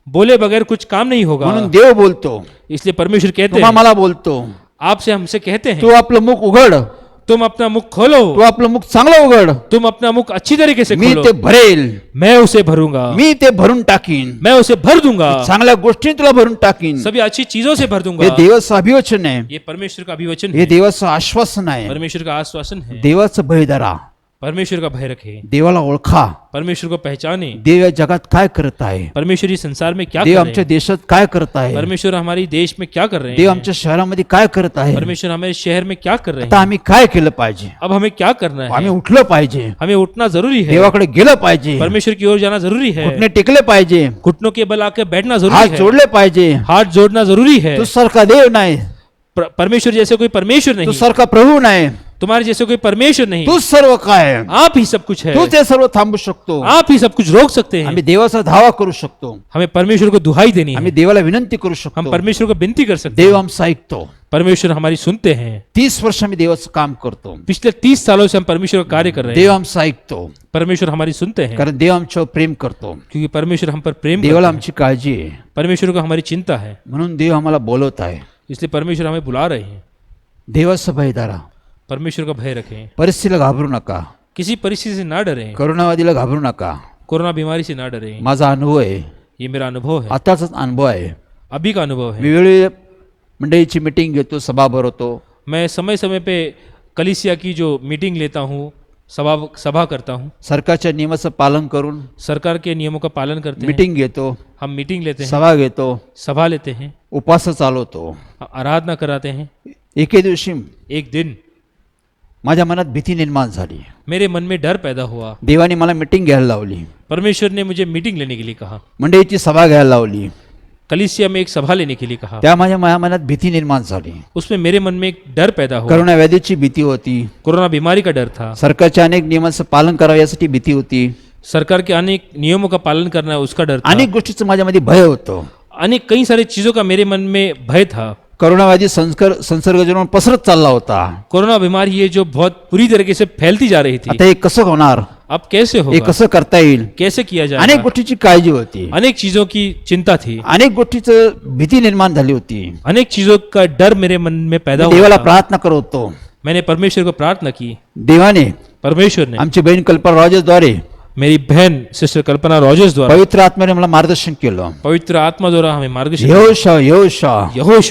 बोले बगैर कुछ काम नहीं होगा. म्हणून देव बोलतो, इसलिए परमेश्वर कहते तुम्हा हैं, मला बोलतो, आपसे हमसे कहते तू हैं, आपलं मुख उघड, तुम अपना मुख खोलो, तू आपलं मुख चांगलं उघड, तुम अपना मुख अच्छी तरीके से मी खोलो, ते भरेल, मैं उसे भरूंगा, मी ते भरून टाकीन, मैं उसे भर दूंगा, चांगल्या गोष्टी तुला भरून टाकीन. सभी अच्छी चीजों से भर दूंगा. हे देवाचं अभिवचन आहे, ये परमेश्वर का अभिवचन हे है, देवाचं आश्वासन आहे. परमेश्वर का आश्वासन है. देवाचं भय धरा, परमेश्वर का भय रखे, देवाला ओळखा. परमेश्वर को पहचाने. देव या जगात काय करत आहे, परमेश्वर इस संसार में क्या देव कर आमच्या रहे हैं, देशात काय करत आहे, परमेश्वर हमारी देश में क्या कर रहे देव हैं, आमच्या शहरामध्ये काय करत आहे. परमेश्वर हमारे शहर में क्या कर रहे आता हैं. आम्ही काय केलं पाहिजे, अब हमें क्या करना आम्ही है, उठलं पाहिजे, हमें उठना जरूरी है, देवाकडे गेलं पाहिजे, परमेश्वर की ओर जाना जरूरी है, घुटणे टेकले पाहिजे, घुटनों के बल आकर बैठना हात जरूरी है, जोडले पाहिजे. हाथ जोड़ना जरूरी है. तू सारखा देव नाही, परमेश्वर जैसे कोई परमेश्वर तू नहीं, सारखा प्रभू नाही, तुम्हारे जैसे कोई परमेश्वर नहीं, तूच सर्व काय, आप ही सब कुछ है, तू ते सर्व थांबू शकतो. आप ही सब कुछ रोक सकते हैं. आम्ही देवाचा धावा करू शकतो, हमें परमेश्वर को दुहाई देनी आम्ही है, देवाला विनंती करू हम शकतो. परमेश्वर को विनती कर सकते देव हैं. आमचं ऐकतो. परमेश्वर हमारी सुनते हैं. 30 वर्ष आम्ही देवाचं काम करतो, पिछले 30 सालों से हम परमेश्वर का कार्य कर रहे देव हैं. आमचं ऐकतो, परमेश्वर हमारी सुनते हैं, कारण देव आमच्यावर प्रेम करतो. क्योंकि परमेश्वर हम पर प्रेम देवाला करते हैं. आमची काळजी आहे, परमेश्वर को हमारी चिंता है, म्हणून देव आम्हाला बोलवत आहे. इसलिए परमेश्वर हमें बुला रहे हैं. देवाचं भय धरा, परमेश्वर का भय रखें, परिस्थितीला घाबरू नका, किसी परिस्थिति से ना डरें, करोनावादीला घाबरू नका. कोरोना बीमारी से ना डरें. माझा अनुभव आहे, ये मेरा अनुभव है, आताच अनुभव आहे. अभी का अनुभव मी है. वेळोवेळी मंडळीची मीटिंग घेतो, सभा भरवतो. मैं समय समय पे कलीसिया की जो मीटिंग लेता हूँ, सभा करता हूँ, सरकारच्या नियमाचं पालन करून सरकार के नियमों का पालन करते हैं. मीटिंग घेतो, हम मीटिंग लेते हैं, सभा घेतो, सभा लेते हैं, उपास चालवतो. आराधना कराते हैं. एके दिवशी एक दिन माझ्या मनात भीती निर्माण झाली. मेरे मन में डर पैदा हुआ. देवाने मला मीटिंग घ्यायला लावली, परमेश्वर ने मुझे मीटिंग लेने के लिए कहा, मंडळीची सभा घ्यायला लावली. कलीसिया में एक सभा लेने के लिए कहा. त्या माझ्या मनात भीती निर्माण झाली. उसमें मेरे मन में एक डर पैदा हुआ. करोना व्याधीची भीती होती, कोरोना बीमारी का डर था, सरकारच्या अनेक नियमांचं पालन करावं यासाठी भीती होती, सरकार के अनेक नियमों का पालन करना है उसका डर था, अनेक गोष्टीचं माझ्यामध्ये भय होतं. अनेक कई सारी चीजों का मेरे मन में भय था. करोनावादी संसर्ग जन्म पसरत चालला होता. कोरोना बीमारी ये जो बहुत बुरी तरीके से फैलती जा रही थी, आता हे कसं होणार, अब कैसे हे होगा, कसं करता येईल, कैसे किया अनेक जाएगा. गोष्टीची काळजी होती, अनेक चीजों की चिंता थी, अनेक गोष्टीचं भीती निर्माण झाली होती. अनेक चीजों का डर मेरे मन में पैदा हुआ देवाला था. प्रार्थना करत होतो. मैंने परमेश्वर को प्रार्थना की. देवाने परमेश्वर ने आमची बहीण कल्पना रॉजर्सद्वारे, मेरी बहन सिस्टर कल्पना रॉजर्स द्वारा, पवित्र आत्म्याने मला मार्गदर्शन केलं. पवित्र आत्मा द्वारा हमें मार्गदर्शन. यहोशा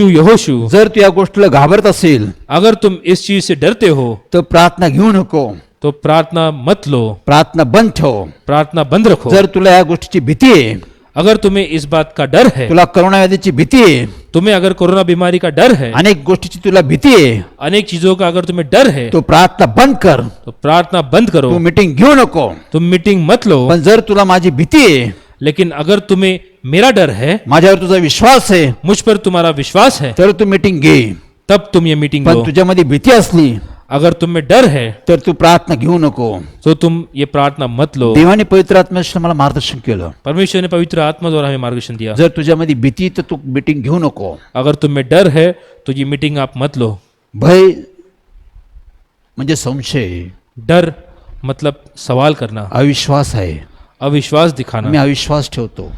यहोशू, जर तू या गोष्टीला घाबरत असेल अगर तुम इस चीज से डरते हो तर प्रार्थना घेऊ नको, तो प्रार्थना मत लो, प्रार्थना बंद ठेव. प्रार्थना बंद रखो. जर तुला या गोष्टीची भीती आहे, अगर तुम्हें इस बात का डर है, तुला करोना व्याधीची भीती आहे, तुम्हें अगर कोरोना बीमारी का डर है, अनेक गोष्टीची तुला भीती आहे, अनेक चीजों का अगर तुम्हें डर है, तो प्रार्थना बंद कर, तो प्रार्थना बंद करो, तू मीटिंग घेऊ नको. तुम मीटिंग मत लो. पण जर तुला माझी भीती आहे, लेकिन अगर तुम्हें मेरा डर है, माझ्यावर तुझा विश्वास आहे, मुझ पर तुम्हारा विश्वास है, तर तू मीटिंग घे. तब तुम ये मीटिंग पण लो. तुझ्यामध्ये भीती असली अगर तुम में डर है, तर तू प्रार्थना घेऊ नको. तो तुम ये प्रार्थना मत लो. देवाने पवित्र आत्म्याने मला मार्गदर्शन केलं. परमेश्वर ने पवित्र आत्मा द्वारा हमें मार्गदर्शन दिया. जर तुझ्यामध्ये भीती तर तू मीटिंग घेऊ नको. अगर तुम में डर है तो ये मीटिंग आप मत लो. भय म्हणजे संशय, डर मतलब सवाल करना, अविश्वास आहे. अविश्वास आम्ही दिखाना. अविश्वास ठेवतो,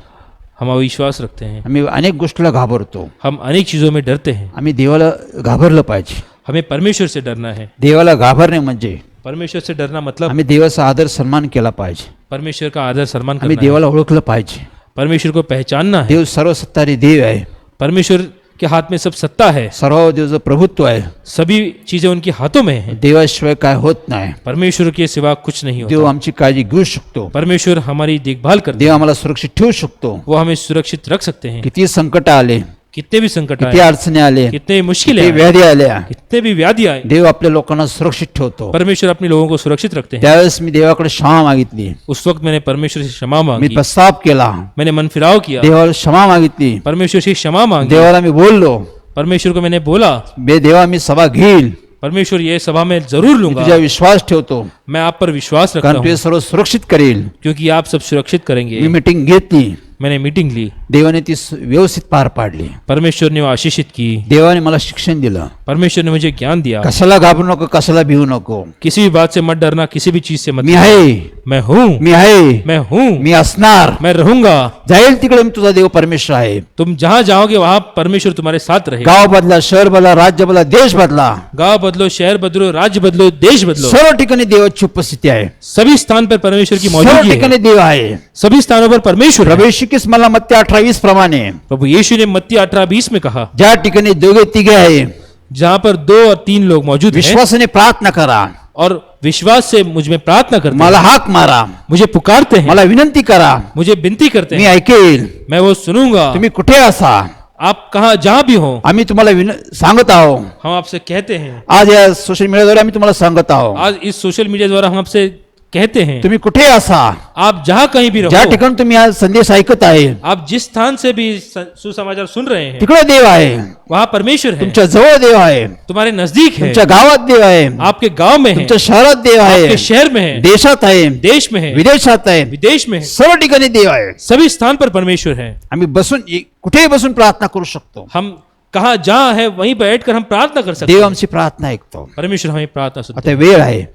हम अविश्वास रखते हैं, आम्ही अनेक गोष्टीला घाबरतो. हम अनेक चीजों में डरते हैं. आम्ही देवाला घाबरलं पाहिजे. हमें परमेश्वर से डरना है. देवाला घाबरणे म्हणजे परमेश्वर से डरना मतलब आम्ही देवाचा आदर सन्मान केला पाहिजे. परमेश्वर का आदर सम्मान आम्ही करना है. देवाला ओळखलं पाहिजे. परमेश्वर को पहचानना है. देव सर्वसत्तारी देव आहे, परमेश्वर के हाथ में सब सत्ता है, सर्व देवचं प्रभुत्व आहे. सभी चीजें उनके हाथों में है. देवाशिवाय काय होत नाही. परमेश्वर के सिवा कुछ नहीं देव होता. आमची काळजी घेऊ शकतो. परमेश्वर हमारी देखभाल करते देव आम्हाला सुरक्षित ठेवू शकतो. हैं. वो हमें सुरक्षित रख सकते हैं. किती संकट आले, कितने भी संकट किती आए, अडचणी आले, कितने मुश्किलें किती आए, व्याधी आल्या, कितने भी व्याधि आए, देव आपल्या लोकांना सुरक्षित ठेवतो. परमेश्वर अपने लोगों को सुरक्षित रखते हैं. त्यावेळेस मी देवाकडे क्षमा मागितली, उस वक्त मैंने परमेश्वर से क्षमा मी मांगी, प्रस्ताव केला, मैंने मन फिराव किया, देवाला क्षमा मागितली, परमेश्वर से क्षमा मांगी, देवाला मी बोललो, परमेश्वर को मैंने बोला, बे देवा मी सभा घेईल, परमेश्वर ये सभा में जरूर मी लूंगा। तुझ्या विश्वास ठेवतो, मैं आप पर विश्वास रखता कारण तू हे हूँ सर्व सुरक्षित करेल. क्योंकि आप सब सुरक्षित मी करेंगे। मीटिंग घेतली, मैंने मीटिंग ली, देवाने ती व्यवस्थित पार पाडली. परमेश्वर ने वो आशीषित की, देवाने मला शिक्षण दिलं. परमेश्वर ने मुझे ज्ञान दिया। कशाला घाबरू नको, कशाला भिवू नको. किसी भी बात से मत डरना, किसी भी चीज से मत मी आहे, मैं हूँ, मी आहे, मैं हूँ, मी असणार. मैं रहूंगा। जाईल तिकडे मी तुझा देव परमेश्वर आहे. तुम जहां जाओगे वहां परमेश्वर तुम्हारे साथ रहेगा। गाव बदला, शहर बदला, राज्य बदला, देश बदला, गांव बदलो, शहर बदलो, राज्य बदलो, देश बदलो, सर्व ठिकाणी देवाची उपस्थिती आहे. सभी स्थान पर परमेश्वर की सर्व मौजूदगी है। ठिकाणी देव आहे. सभी स्थानों पर परमेश्वर है। प्रभू येशू ख्रिस्त मला मत्ती 18:20 प्रमाणे प्रभु यीशु ने मत्ती 18:20 में कहा, ज्या ठिकाणी दोघे तिघे आहे, जहां पर 2 और 3 लोग मौजूद हैं विश्वासाने प्रार्थना करा, और विश्वास से मुझ में प्रार्थना करते मला हैं, हाक मारा, मुझे पुकारते हैं, मला विनंती करा, मुझे विनती करते मी हैं, ऐकेल. मैं वो सुनूंगा। तुम्ही कुठे असा, आप कहा जहां भी हो, आम्ही तुम्हाला सांगत आहोत. हम आपसे कहते हैं। आज या सोशल मीडियाद्वारे आम्ही तुम्हाला सांगत आहोत, आज इस सोशल मीडिया द्वारा हम आपसे कहते हैं, तुम्ही कुठे असा, आप जहां कहीं भी ज्या रहो, ठिकाणी तुम्ही आज संदेश ऐकत आहे, आप जिस स्थान से भी सुसमाचार सुन रहे हैं, तिकडे देव आहे. वहां परमेश्वर है, तुमच्या जवळ देव आहे, तुम्हारे नजदीक है, तुमच्या गावात देव आहे, आपके गांव में है, तुमच्या शहरात देव आहे, आपके शहर में है, देशात आहे, देश में है, विदेशात आहे, विदेश में है, सर्व ठिकाणी देव आहे. सभी स्थान पर परमेश्वर है। आम्ही बसून कुठेही बसून प्रार्थना करू शकतो. हम कहा जहां है वहीं बैठकर हम प्रार्थना कर सकते देव हैं। आमची प्रार्थना ऐकतो. परमेश्वर हमें प्रार्थना सुनते आता वेळ आहे, हैं।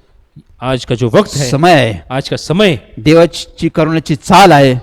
आज का जो वक्त है, समय आहे, आज का समय, देवाची करुणाची चाल आहे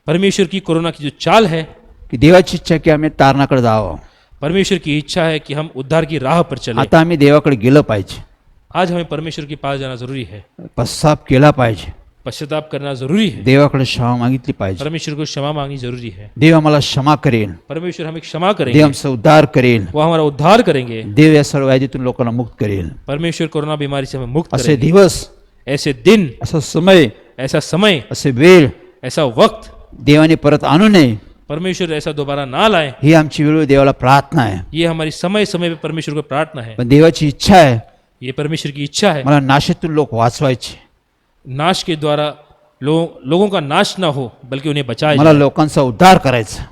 परमेश्वर की कोरोना की जो चाल है, की देवाची इच्छा आहे की आम्ही तारणाकडे जावं. परमेश्वर की इच्छा है कि हम उद्धार की राह पर चले। आता आम्ही देवाकडे गेलं पाहिजे, आज हमें परमेश्वर के पास जाना जरूरी है, पश्चाताप केला पाहिजे, पश्चाताप करना जरूरी है, देवाकडे क्षमा मागितली पाहिजे. परमेश्वर को क्षमा मांगनी जरूरी है। देव आम्हाला क्षमा करेल, परमेश्वर हमें क्षमा देव करेंगे, आमचा उद्धार करेल, वो हमारा उद्धार करेंगे। देव या सर्व व्याधीतून लोकांना मुक्त करेल. परमेश्वर कोरोना बीमारी से हमें मुक्त असे करेंगे। दिवस, ऐसे दिन, असा समय, ऐसा समय, असे वेळ ऐसा वक्त देवाने परत आणू नये, परमेश्वर ऐसा दोबारा ना लाए, ही आमची वेळ देवाला प्रार्थना आहे. ये हमारी समय समय पे परमेश्वर को प्रार्थना है। पण देवाची इच्छा आहे ये परमेश्वर की इच्छा है, मला नाशातून लोक वाचवायचे, नाश के द्वारा लोगों का नाश ना हो बल्कि उन्हें बचाया मला जाए। लोकांचा उद्धार करायचा.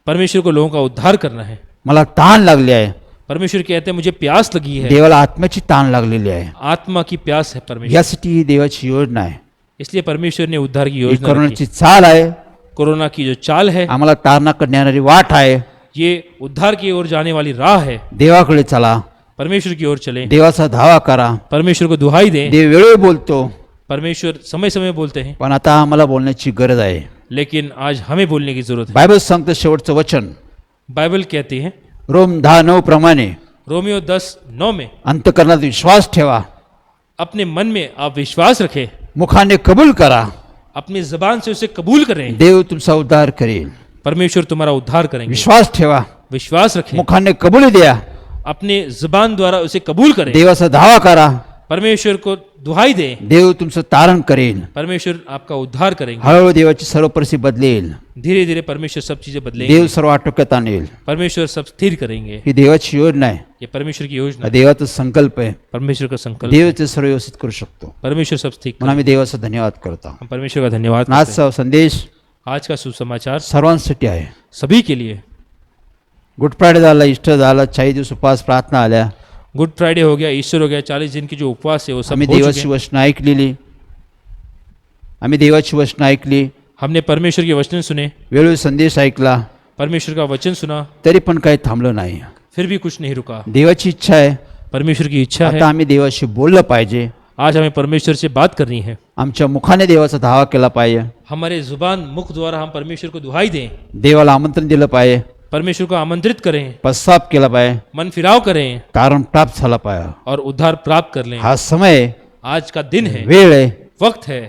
परमेश्वर को लोगों का उद्धार करना है। मला ताण लागली आहे, परमेश्वर कहते हैं मुझे प्यास लगी है, देवाला आत्म्याची ताण लागलेली आहे. आत्मा की प्यास है परमेश्वर, यासाठी ही देवाची योजना आहे, इसलिए परमेश्वर ने उद्धार की ही योजना करुणाची रखी। चाल आहे, कोरोना की जो चाल है, आम्हाला तारणाकडे नेणारी वाट आहे. ये उद्धार की ओर जाने वाली राह है। देवाकडे चला, परमेश्वर की ओर चलें, देवाचा धावा करा. परमेश्वर को दुहाई दें। देव वेळोवेळी बोलतो, परमेश्वर समय समय बोलते हैं, पण आता आम्हाला बोलण्याची गरज आहे. लेकिन आज हमें बोलने की जरूरत है। बायबल सांगतं शेवटचं वचन बाइबल कहती है रोम 10:9 प्रमाणे, रोमियो 10:9 में, अंतःकरणात विश्वास ठेवा, अपने मन में आप विश्वास रखें, मुखाने कबूल करा, अपनी जबान से उसे कबूल करें, देव तुमचा उद्धार करेल. परमेश्वर तुम्हारा उद्धार करेंगे। विश्वास ठेवा, विश्वास रखें, मुखाने कबूली द्या, अपने जबान द्वारा उसे कबूल करें, देवाचा धावा करा, परमेश्वर को दुहाई दें, देव तुमचं तारण करेल. परमेश्वर आपका उद्धार करेंगे। हळूहळू देवाची सर्व परिस्थिती बदलेल, धीरे धीरे परमेश्वर सब चीजें बदलेंगे, देव सर्व आटोक्यात आणेल. परमेश्वर सब स्थिर करेंगे। ही देवाची योजना आहे, ये परमेश्वर की योजना हा है, देवाचा संकल्प आहे. परमेश्वर का संकल्प, देव ते सर्व व्यवस्थित करू शकतो. परमेश्वर सब ठीक म्हणून आम्ही देवाचा धन्यवाद करतो. हम परमेश्वर का धन्यवाद करते हैं। आजचा संदेश आज का सुसमाचार सर्वांसाठी आहे. सभी के लिए। गुड फ्रायडे झाला, ईस्टर झाला, 40 दिवस उपवास प्रार्थना आल्या. गुड फ्राइडे हो गया, ईस्टर हो गया, 40 दिन की जो उपवास है वो सब आम्ही हो चुके देवाची हैं। वचनं ऐकलेली, आम्ही देवाची वचनं ऐकली, हमने परमेश्वर के वचन सुने, वेळोवेळी संदेश ऐकला, परमेश्वर का वचन सुना, तरी पण काही थांबलं नाही. फिर भी कुछ नहीं रुका। देवाची इच्छा आहे, परमेश्वर की इच्छा है, आता आम्ही देवाशी बोललं पाहिजे, आज हमें परमेश्वर से बात करनी है। आमच्या मुखाने देवाचा धावा केला पाहिजे, हमारे जुबान मुख द्वारा हम परमेश्वर को दुहाई दें, देवाला आमंत्रण दिलं पाहिजे, परमेश्वर को आमंत्रित करें, पश्चाताप केला पाहिजे, मन फिराव करें तारण प्राप्त झाला पाहिजे. और उद्धार प्राप्त कर लें। हा समय, आज का दिन है, वेळ आहे, वक्त है,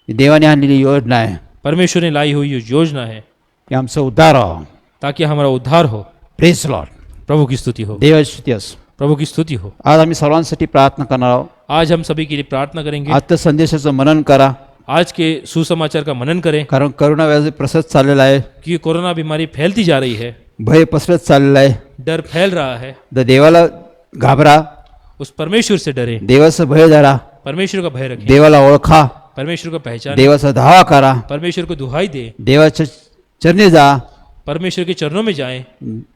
ही देवाने आणलेली योजना आहे, परमेश्वर ने लाई हुई ये योजना है की आमचा उद्धार हो. ताकि हमारा उद्धार हो। Praise Lord. प्रभु की स्तुति हो, देवाची स्तुती असो. प्रभु की स्तुति हो। आज आम्ही सर्वांसाठी प्रार्थना करणार आहोत. आज हम सभी के लिए प्रार्थना करेंगे। आजच्या संदेशाचं मनन करा, आज के सुसमाचार का मनन करें कारण करोना व्याधी प्रसत चाललेला आहे, कि कोरोना बीमारी फैलती जा रही है, भय पसरत चाललेला आहे. डर फैल रहा है। तर देवाला घाबरा, उस परमेश्वर से डरे, देवाचं भय धरा, परमेश्वर का भय रखें, देवाला ओळखा, परमेश्वर को पहचाने, देवाचा धावा करा, परमेश्वर को दुहाई दे, देवाच्या चरणी जा, परमेश्वर के चरणों में जाएं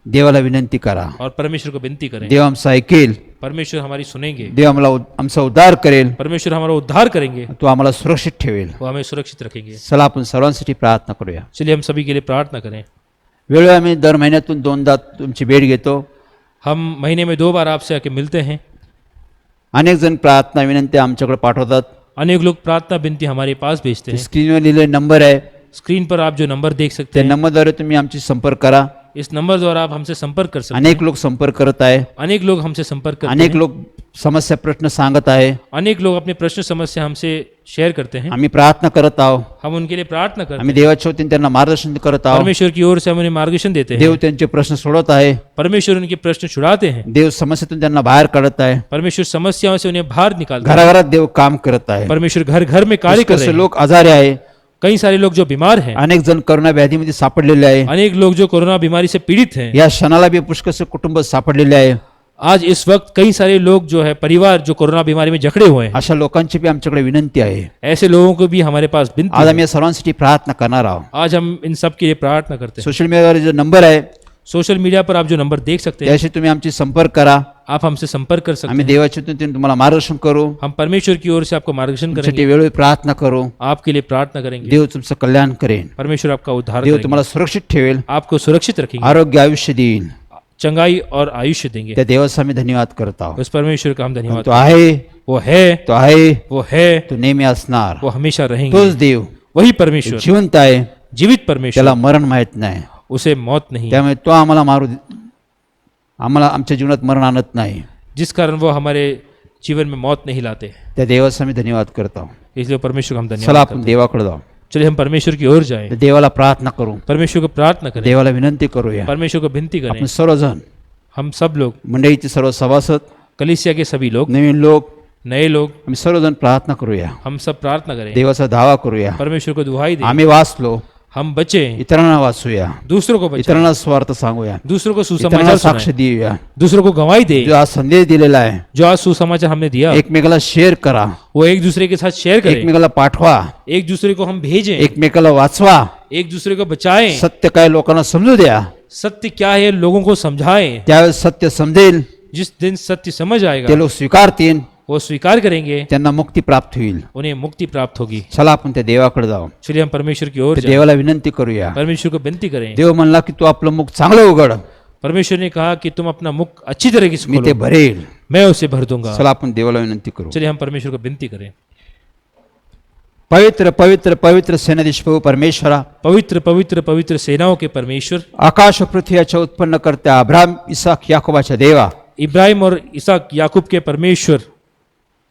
देवाला विनंती करा. और परमेश्वर को विनती करें। देव आमचं ऐकेल, परमेश्वर हमारी सुनेंगे, देव आमचा उद्धार करेल, परमेश्वर हमारा उद्धार करेंगे, तो आम्हाला सुरक्षित ठेवेल. वो हमें सुरक्षित रखेंगे. चला आपण सर्वांसाठी प्रार्थना करूया. चलिए हम सभी के लिए प्रार्थना करें. वेळोवेळी आम्ही दर महिन्यातून 2दा तुमची भेट घेतो. हम महीने में 2 बार आपसे आके मिलते हैं. अनेक जण प्रार्थना विनंती आमच्याकडे पाठवतात. अनेक लोग प्रार्थना विनती हमारे पास भेजते हैं. स्क्रीनवर लिहिलेले नंबर आहे, स्क्रीन पर आप जो नंबर देख सकते त्या हैं, नंबरद्वारे तुम्ही आमची संपर्क करा. इस नंबर द्वारा आप हमसे संपर्क कर सकते हैं. अनेक लोक संपर्क करत आहे, अनेक लोग हमसे संपर्क करते अनेक हैं. लोक समस्या प्रश्न सांगत आहे. अनेक लोग अपने प्रश्न समस्या हमसे शेयर करते हैं. आम्ही प्रार्थना करत आहोत. हम उनके लिए प्रार्थना करते आम्ही हैं. देवाच्या वतीने त्यांना मार्गदर्शन करत आहोत. परमेश्वर की ओर से हम उन्हें मार्गदर्शन देते देव हैं. त्यांचे प्रश्न सोडवत आहे. परमेश्वर उनके प्रश्न छुड़ाते हैं. देव समस्येतून त्यांना बाहेर काढत आहे. परमेश्वर समस्याओं से उन्हें बाहर निकालते हैं. घराघरात देव काम करत आहे. परमेश्वर घर घर में कार्य कर रहे पुष्कळसे हैं. लोक आजारी आहे. कई सारे लोग जो बीमार हैं, अनेक जण करोना व्याधीमध्ये सापडलेले आहे. अनेक लोग जो कोरोना बीमारी से पीड़ित हैं. या क्षणाला बी पुष्कळसे कुटुंब सापडलेले आहे. आज इस वक्त कई सारे लोग जो है परिवार जो कोरोना बीमारी में जकड़े हुए हैं. अशा लोकांची बी आमच्याकडे विनंती आहे. ऐसे लोगों को भी हमारे पास विनती आज है. आम्ही या सर्वांसाठी प्रार्थना करणार आहोत. आज हम इन सब के लिए प्रार्थना करते हैं. सोशल मीडियावर जो नंबर आहे सोशल मीडिया पर आप जो नंबर देख सकते हैं, त्याशी तुम्ही आमची संपर्क करा. आप हमसे संपर्क कर सकते आम्ही हैं. देवाच्या वतीने तुम्हाला मार्गदर्शन करू. हम परमेश्वर की ओर से आपको मार्गदर्शन तुमच्यासाठी करेंगे, वेळोवेळी प्रार्थना करू. आपके लिए प्रार्थना करेंगे. देव तुमचं कल्याण करेन. परमेश्वर आपका उद्धार देव करेंगे, तुम्हाला सुरक्षित ठेवेल, आपको सुरक्षित रखेंगे, आरोग्य आयुष्य देईल. चंगाई और आयुष्य देंगे. त्या देवाचा आम्ही धन्यवाद करत आहोत. उस परमेश्वर का हम धन्यवाद. तो आहे, वो है, तो आहे, वो है, तो नेहमी असणार. वो हमेशा रहेंगे. तोच देव वही परमेश्वर जिवंत आहे, जीवित परमेश्वर, त्याला मरण माहित नाही. उसे मौत नहीं, त्यामुळे तो आम्हाला आमच्या जीवनात मरण आणत नाही. जिस कारण वो हमारे जीवन में मौत नहीं लाते. त्या देवाचा आम्ही धन्यवाद करत आहोत. इसलिए परमेश्वर का हम चला धन्यवाद आपण करते देवाकडे जाऊ. हैं. चलिए हम परमेश्वर की ओर जाएं, त्या देवाला प्रार्थना करू, परमेश्वर को प्रार्थना करें, देवाला विनंती करूया. परमेश्वर को विनती करें. आपण सर्वजण, हम सब लोग, मंडळीचे सर्व सभासद, कलीसिया के सभी लोग, नवीन लोक, नए लोग, आम्ही सर्वजण प्रार्थना करूया. हम सब प्रार्थना करें, देवाचा धावा करूया. परमेश्वर को दुहाई दें. आम्ही वाचलो, हम बचे, इतरांना वाचूया, दूसरों को बचाएं, इतरांना स्वार्थ सांगूया, दूसरों को इतरांना सुसमाचार साक्ष सुनाएं, देऊया. दूसरों को गवाही दे. जो आज संदेश दिलेला आहे, जो आज सुसमाचार हमने दिया, एकमेकाला शेअर करा, वो एक दूसरे के साथ शेयर करें, एकमेकाला पाठवा, एक दूसरे को हम भेजें, एकमेकाला वाचवा. एक दूसरे को बचाएं. सत्य काय लोकांना समजू द्या. सत्य क्या है लोगों को समझाएं. त्यावेळेस सत्य समजेल, जिस दिन सत्य समझ ते आएगा लोक स्वीकारतील, वो स्वीकार करेंगे, त्यांना मुक्ती प्राप्त होईल. उन्हें मुक्ति प्राप्त होगी. चला आपण त्या देवाकडे जाऊ. चलिए हम परमेश्वर की ओर त्या जाएं, देवाला विनंती करूया. परमेश्वर को विनती करें. देव म्हणला की तू आपलं मुख चांगलं उघड, परमेश्वर ने कहा कि तुम अपना मुख अच्छी तरीके से मी ते खोलो, भरेल. मैं उसे भर दूंगा. चला आपण देवाला विनंती करू. चलिए हम परमेश्वर को विनती करें. पवित्र पवित्र पवित्र सेनाधीश प्रभू परमेश्वरा, पवित्र पवित्र पवित्र सेनाओं के परमेश्वर, आकाश व पृथ्वीच्या उत्पन्न करत्या अब्राहम इसाक याकोबाच्या देवा, इब्राहिम और इसहाक याकूब के परमेश्वर,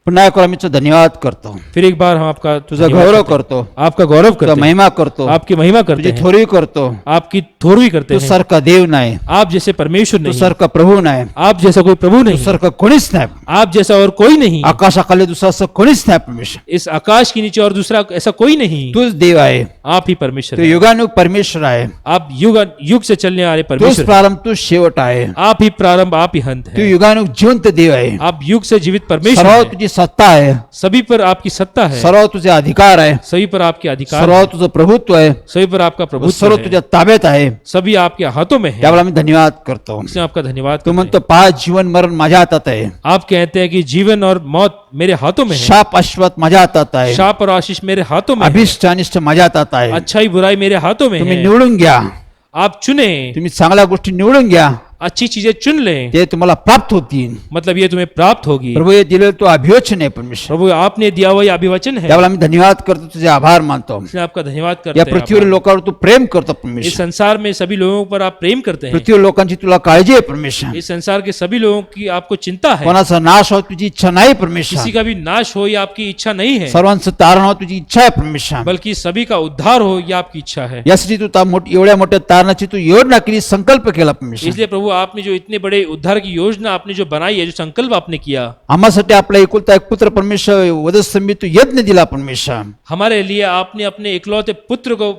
पुन्हा एक वेळा मी तुझा धन्यवाद करतो. फिर एक बार हम आपका तुझा धन्यवाद गौरव करते हैं. करतो, आपका गौरव तुझा करते हैं, महिमा करतो, आपकी महिमा करते तुझी हैं, थोरी करतो. आपकी थोरवी करते तू हैं. सारखा देव नाही, आप जैसे परमेश्वर तू नहीं, सारखा प्रभू नाही, आप जैसा कोई प्रभू तू नहीं, सारखं कोणीच नाही. आप जैसा और कोई नहीं, आकाशाखाली दुसरा असं कोणीच नाही. परमेश्वर इस आकाश के नीचे और दूसरा ऐसा कोई नहीं, तूच देव आहे. आप ही परमेश्वर तू हैं. युगानुग परमेश्वर आहे. आप युग युग से चलने वाले तूच परमेश्वर हैं. प्रारंभ, तू शेवट आहे. आप ही प्रारंभ, आप ही अंत तू है. युगानुग जिवंत देव आहे. आप युग से जीवित परमेश्वर सर्व हैं. तुझी सत्ता आहे, सभी पर आपकी सत्ता है, सर्व तुझे अधिकार आहे, सभी पर आपके अधिकार सर्व है, तुझं प्रभुत्व आहे, सभी पर आपका प्रभुत्व सर्व है, तुझ्या ताब्यात आहे. सभी आपके हाथों में है. त्यावेळेला मी धन्यवाद करतो. इसलिए आपका धन्यवाद तू करते हैं. म्हणतो पहा, जीवन मरण माझ्या हातात आहे, आप कहते हैं कि जीवन और मौत मेरे हाथों में है, शाप आशीर्वाद माझ्या हातात आहे, शाप और आशीष मेरे हाथों में है, अभिष्ट अनिष्ट माझ्या हातात आहे. अच्छाई बुराई मेरे हाथों में तुम्ही है. निवडून घ्या, आप चुने, तुम्ही चांगल्या गोष्टी निवडून घ्या, अच्छी चीजें चुन लें, ते तुम्हाला प्राप्त होतील. मतलब ये तुम्हें प्राप्त होगी. प्रभू हे दिलेलं तो अभिवचन आहे. परमेश्वर, प्रभु आपने दिया हुआ ये अभिवचन है. त्यावेळेला आम्ही धन्यवाद करतो, तुझे आभार मानतो. इसलिए आपका धन्यवाद करते या हैं. पृथ्वीवर आप- लोकांवर तू प्रेम करतो. इस परमेश्वर, संसार में सभी लोगों पर आप प्रेम करते हैं. पृथ्वीवर लोकांची तुला काळजी आहे. परमेश्वर, इस संसार के सभी लोगों की आपको चिंता है. कोणाचा नाश हो तुझी इच्छा नाही. परमेश्वर, किसी का भी नाश हो ये आपकी इच्छा नहीं है, सर्वांचं तारण हो तुझी इच्छा आहे. परमेश्वर, बल्कि सभी का उद्धार हो ये आपकी इच्छा है. यासाठी तू एवढ्या मोठ्या तारणाची तू योजना केली, संकल्प केला. परमेश्वर, इसलिए प्रभु आपने जो इतने बड़े उद्धार की योजना आपने जो बनाई है, जो संकल्प आपने किया, आम्हासाठी आपला एकुलता एक पुत्र परमेश्वर वधस्तंभी तू यज्ञ दिला. परमेश्वर, हमारे लिए आपने अपने इकलौते पुत्र को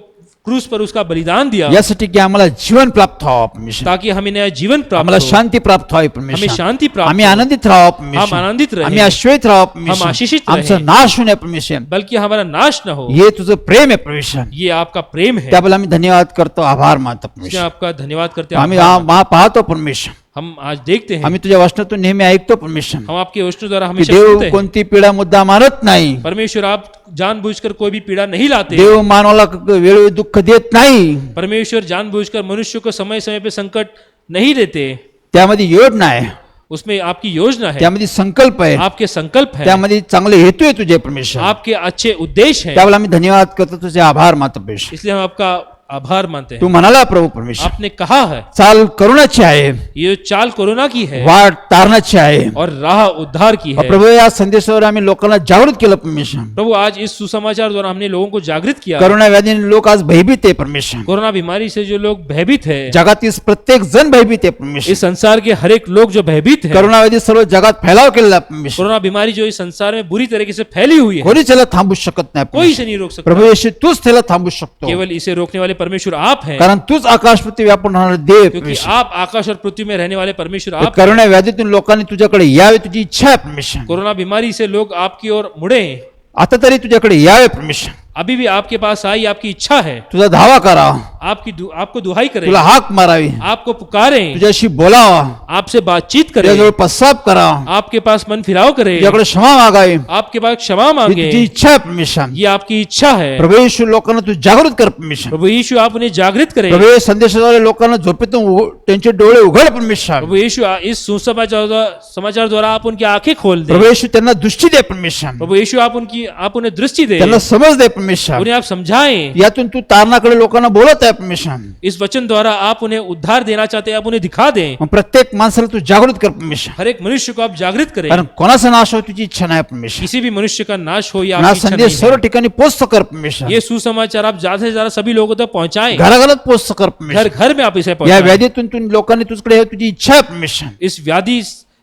क्रूस पर उसका बलिदान दिया, यासाठी की आम्हाला जीवन प्राप्त व्हावं. परमेश्वर, ताकि हमें नया जीवन प्राप्त आम्हाला हो, शांती प्राप्त व्हावी. हमें परमेश्वर, शांति प्राप्त आम्ही हो, आनंदित राहावं. परमेश्वर, हम आनंदित रहे, आम्ही आश्वस्त राहावं. हम परमेश्वर, आशीषित आमचा रहे, नाश होऊ नये. परमेश्वर, बल्कि हमारा नाश न हो. हे तुझं प्रेम आहे. परमेश्वर, ये आपका प्रेम है. त्याबद्दल आम्ही धन्यवाद करतो, आभार मानतो. इसलिए परमेश्वर, आपका धन्यवाद करते हैं. आम्ही पाहतो. परमेश्वर, हम आज देखते हैं, आम्ही तुझ्या वचनातून नेहमी ऐकतो परमेश्वर हम आपके वचनों द्वारा की हमेशा देव सुनते हैं, कोणती पीडा मुद्दा मानत नाही. परमेश्वर आप जानबूझकर कोई भी पीड़ा नहीं लाते, देव मानवाला वेळोवेळी दुःख देत नाही. परमेश्वर जानबूझकर मनुष्य को समय समय पे संकट नहीं देते, त्यामध्ये योजना आहे, उसमें आपकी योजना है, त्यामध्ये संकल्प आहे, आपके संकल्प है, त्यामध्ये चांगले हेतू आहे तुझे परमेश्वर. आपके अच्छे उद्देश्य हैं, त्यावेळेला आम्ही धन्यवाद करतो, तुझे आभार मानतो परमेश्वर. इसलिए हम आपका आभार मानते तू हैं. म्हणाला प्रभू परमेश्वर, आपने कहा है चाल करुणाची आहे, ये चाल कोरोना की है वाट तारणाची आहे. और राह उद्धार की है. प्रभू या संदेशावर आम्ही लोकांना जागृत केलं परमेश्वर. प्रभु आज इस सुसमाचार द्वारा हमने लोगों को जागृत किया. करोना व्याधीने लोक आज भयभीत आहे परमेश्वर. कोरोना बीमारी से जो लोग भयभीत है, जगातील प्रत्येक जण भयभीत आहे परमेश्वर. इस संसार के हर एक लोग जो भयभीत है, करोना व्याधी सर्व जगात फैलाव केलेला आहे परमेश्वर. कोरोना बीमारी जो इस संसार में बुरी तरीके से फैली हुई है, कोणी त्याला थांबू शकत नाही कोई परमेश्वर. इसे नहीं रोक सकता. प्रभू येशू तूच त्याला थांबू शकतो, केवल इसे रोकने वाले परमेश्वर आप हैं, कारण तूच आकाश पृथ्वी व्यापून राहणारा देव क्योंकि परमेश्वर. आप आकाश और पृथ्वी में रहने वाले परमेश्वर आप हैं. करोना व्याधीतून लोकांनी तुझ्याकडे यावे, तुझी इच्छा आहे परमेश्वर. कोरोना बीमारी से लोग आपकी ओर मुड़े, आता तरी तुझ्याकडे यावे परमेश्वर. अभी भी आपके पास आई, आपकी इच्छा है, तुझा धावा करावा, आपको दुहाई करें, तुला हाक मारावी, आपको पुकारें, तुझ्याशी बोलावा, आपसे बातचीत करें, तुझ्याजवळ पश्चाताप करावा, आपके पास मन फिराव करे, तुझ्याकडे क्षमा मागावी. आपके पास क्षमा ही मांगे, तुझी इच्छा आहे परमेश्वर. ये आपकी इच्छा है. प्रभू येशू लोकांना तू जागृत कर परमेश्वर. प्रभु यीशु आप उन्हें जागृत करें. प्रभू येशू संदेशाद्वारे लोकांना झोपेतून त्यांचे डोळे उघड परमेश्वर. प्रभु यीशु इस समाचार द्वारा आप उनकी आंखें खोल दे. प्रभू येशू त्यांना दृष्टी दे परमेश्वर. प्रभु यीशु आप उन्हें दृष्टि दे, त्यांना समज दे परमेश्वर. उन्हें आप समझाएं. यातून तू तारणाकडे लोकांना बोलत आहे परमेश्वर. इस वचन द्वारा आप उन्हें उद्धार देना चाहते हैं, आप उन्हें दिखा दें. मग प्रत्येक माणसाला तू जागृत कर परमेश्वर. हर एक मनुष्य को आप जागृत करें. कारण कोणाचा नाश हो तुझी इच्छा नाही परमेश्वर. किसी भी मनुष्य का नाश हो या ना आपकी इच्छा संदेश नहीं सर्व है. ठिकाणी पोस्ट कर परमेश्वर. ये सुसमाचार आप ज्यादा से ज्यादा सभी लोगों तक पहुंचाएं. घराघरात पोस्ट कर घर परमेश्वर. घर में आप इसे या पहुंचाएं. व्याधीतून तू लोकांनी तुझकडे यावं, तुझी इच्छा आहे परमेश्वर. इस व्याधि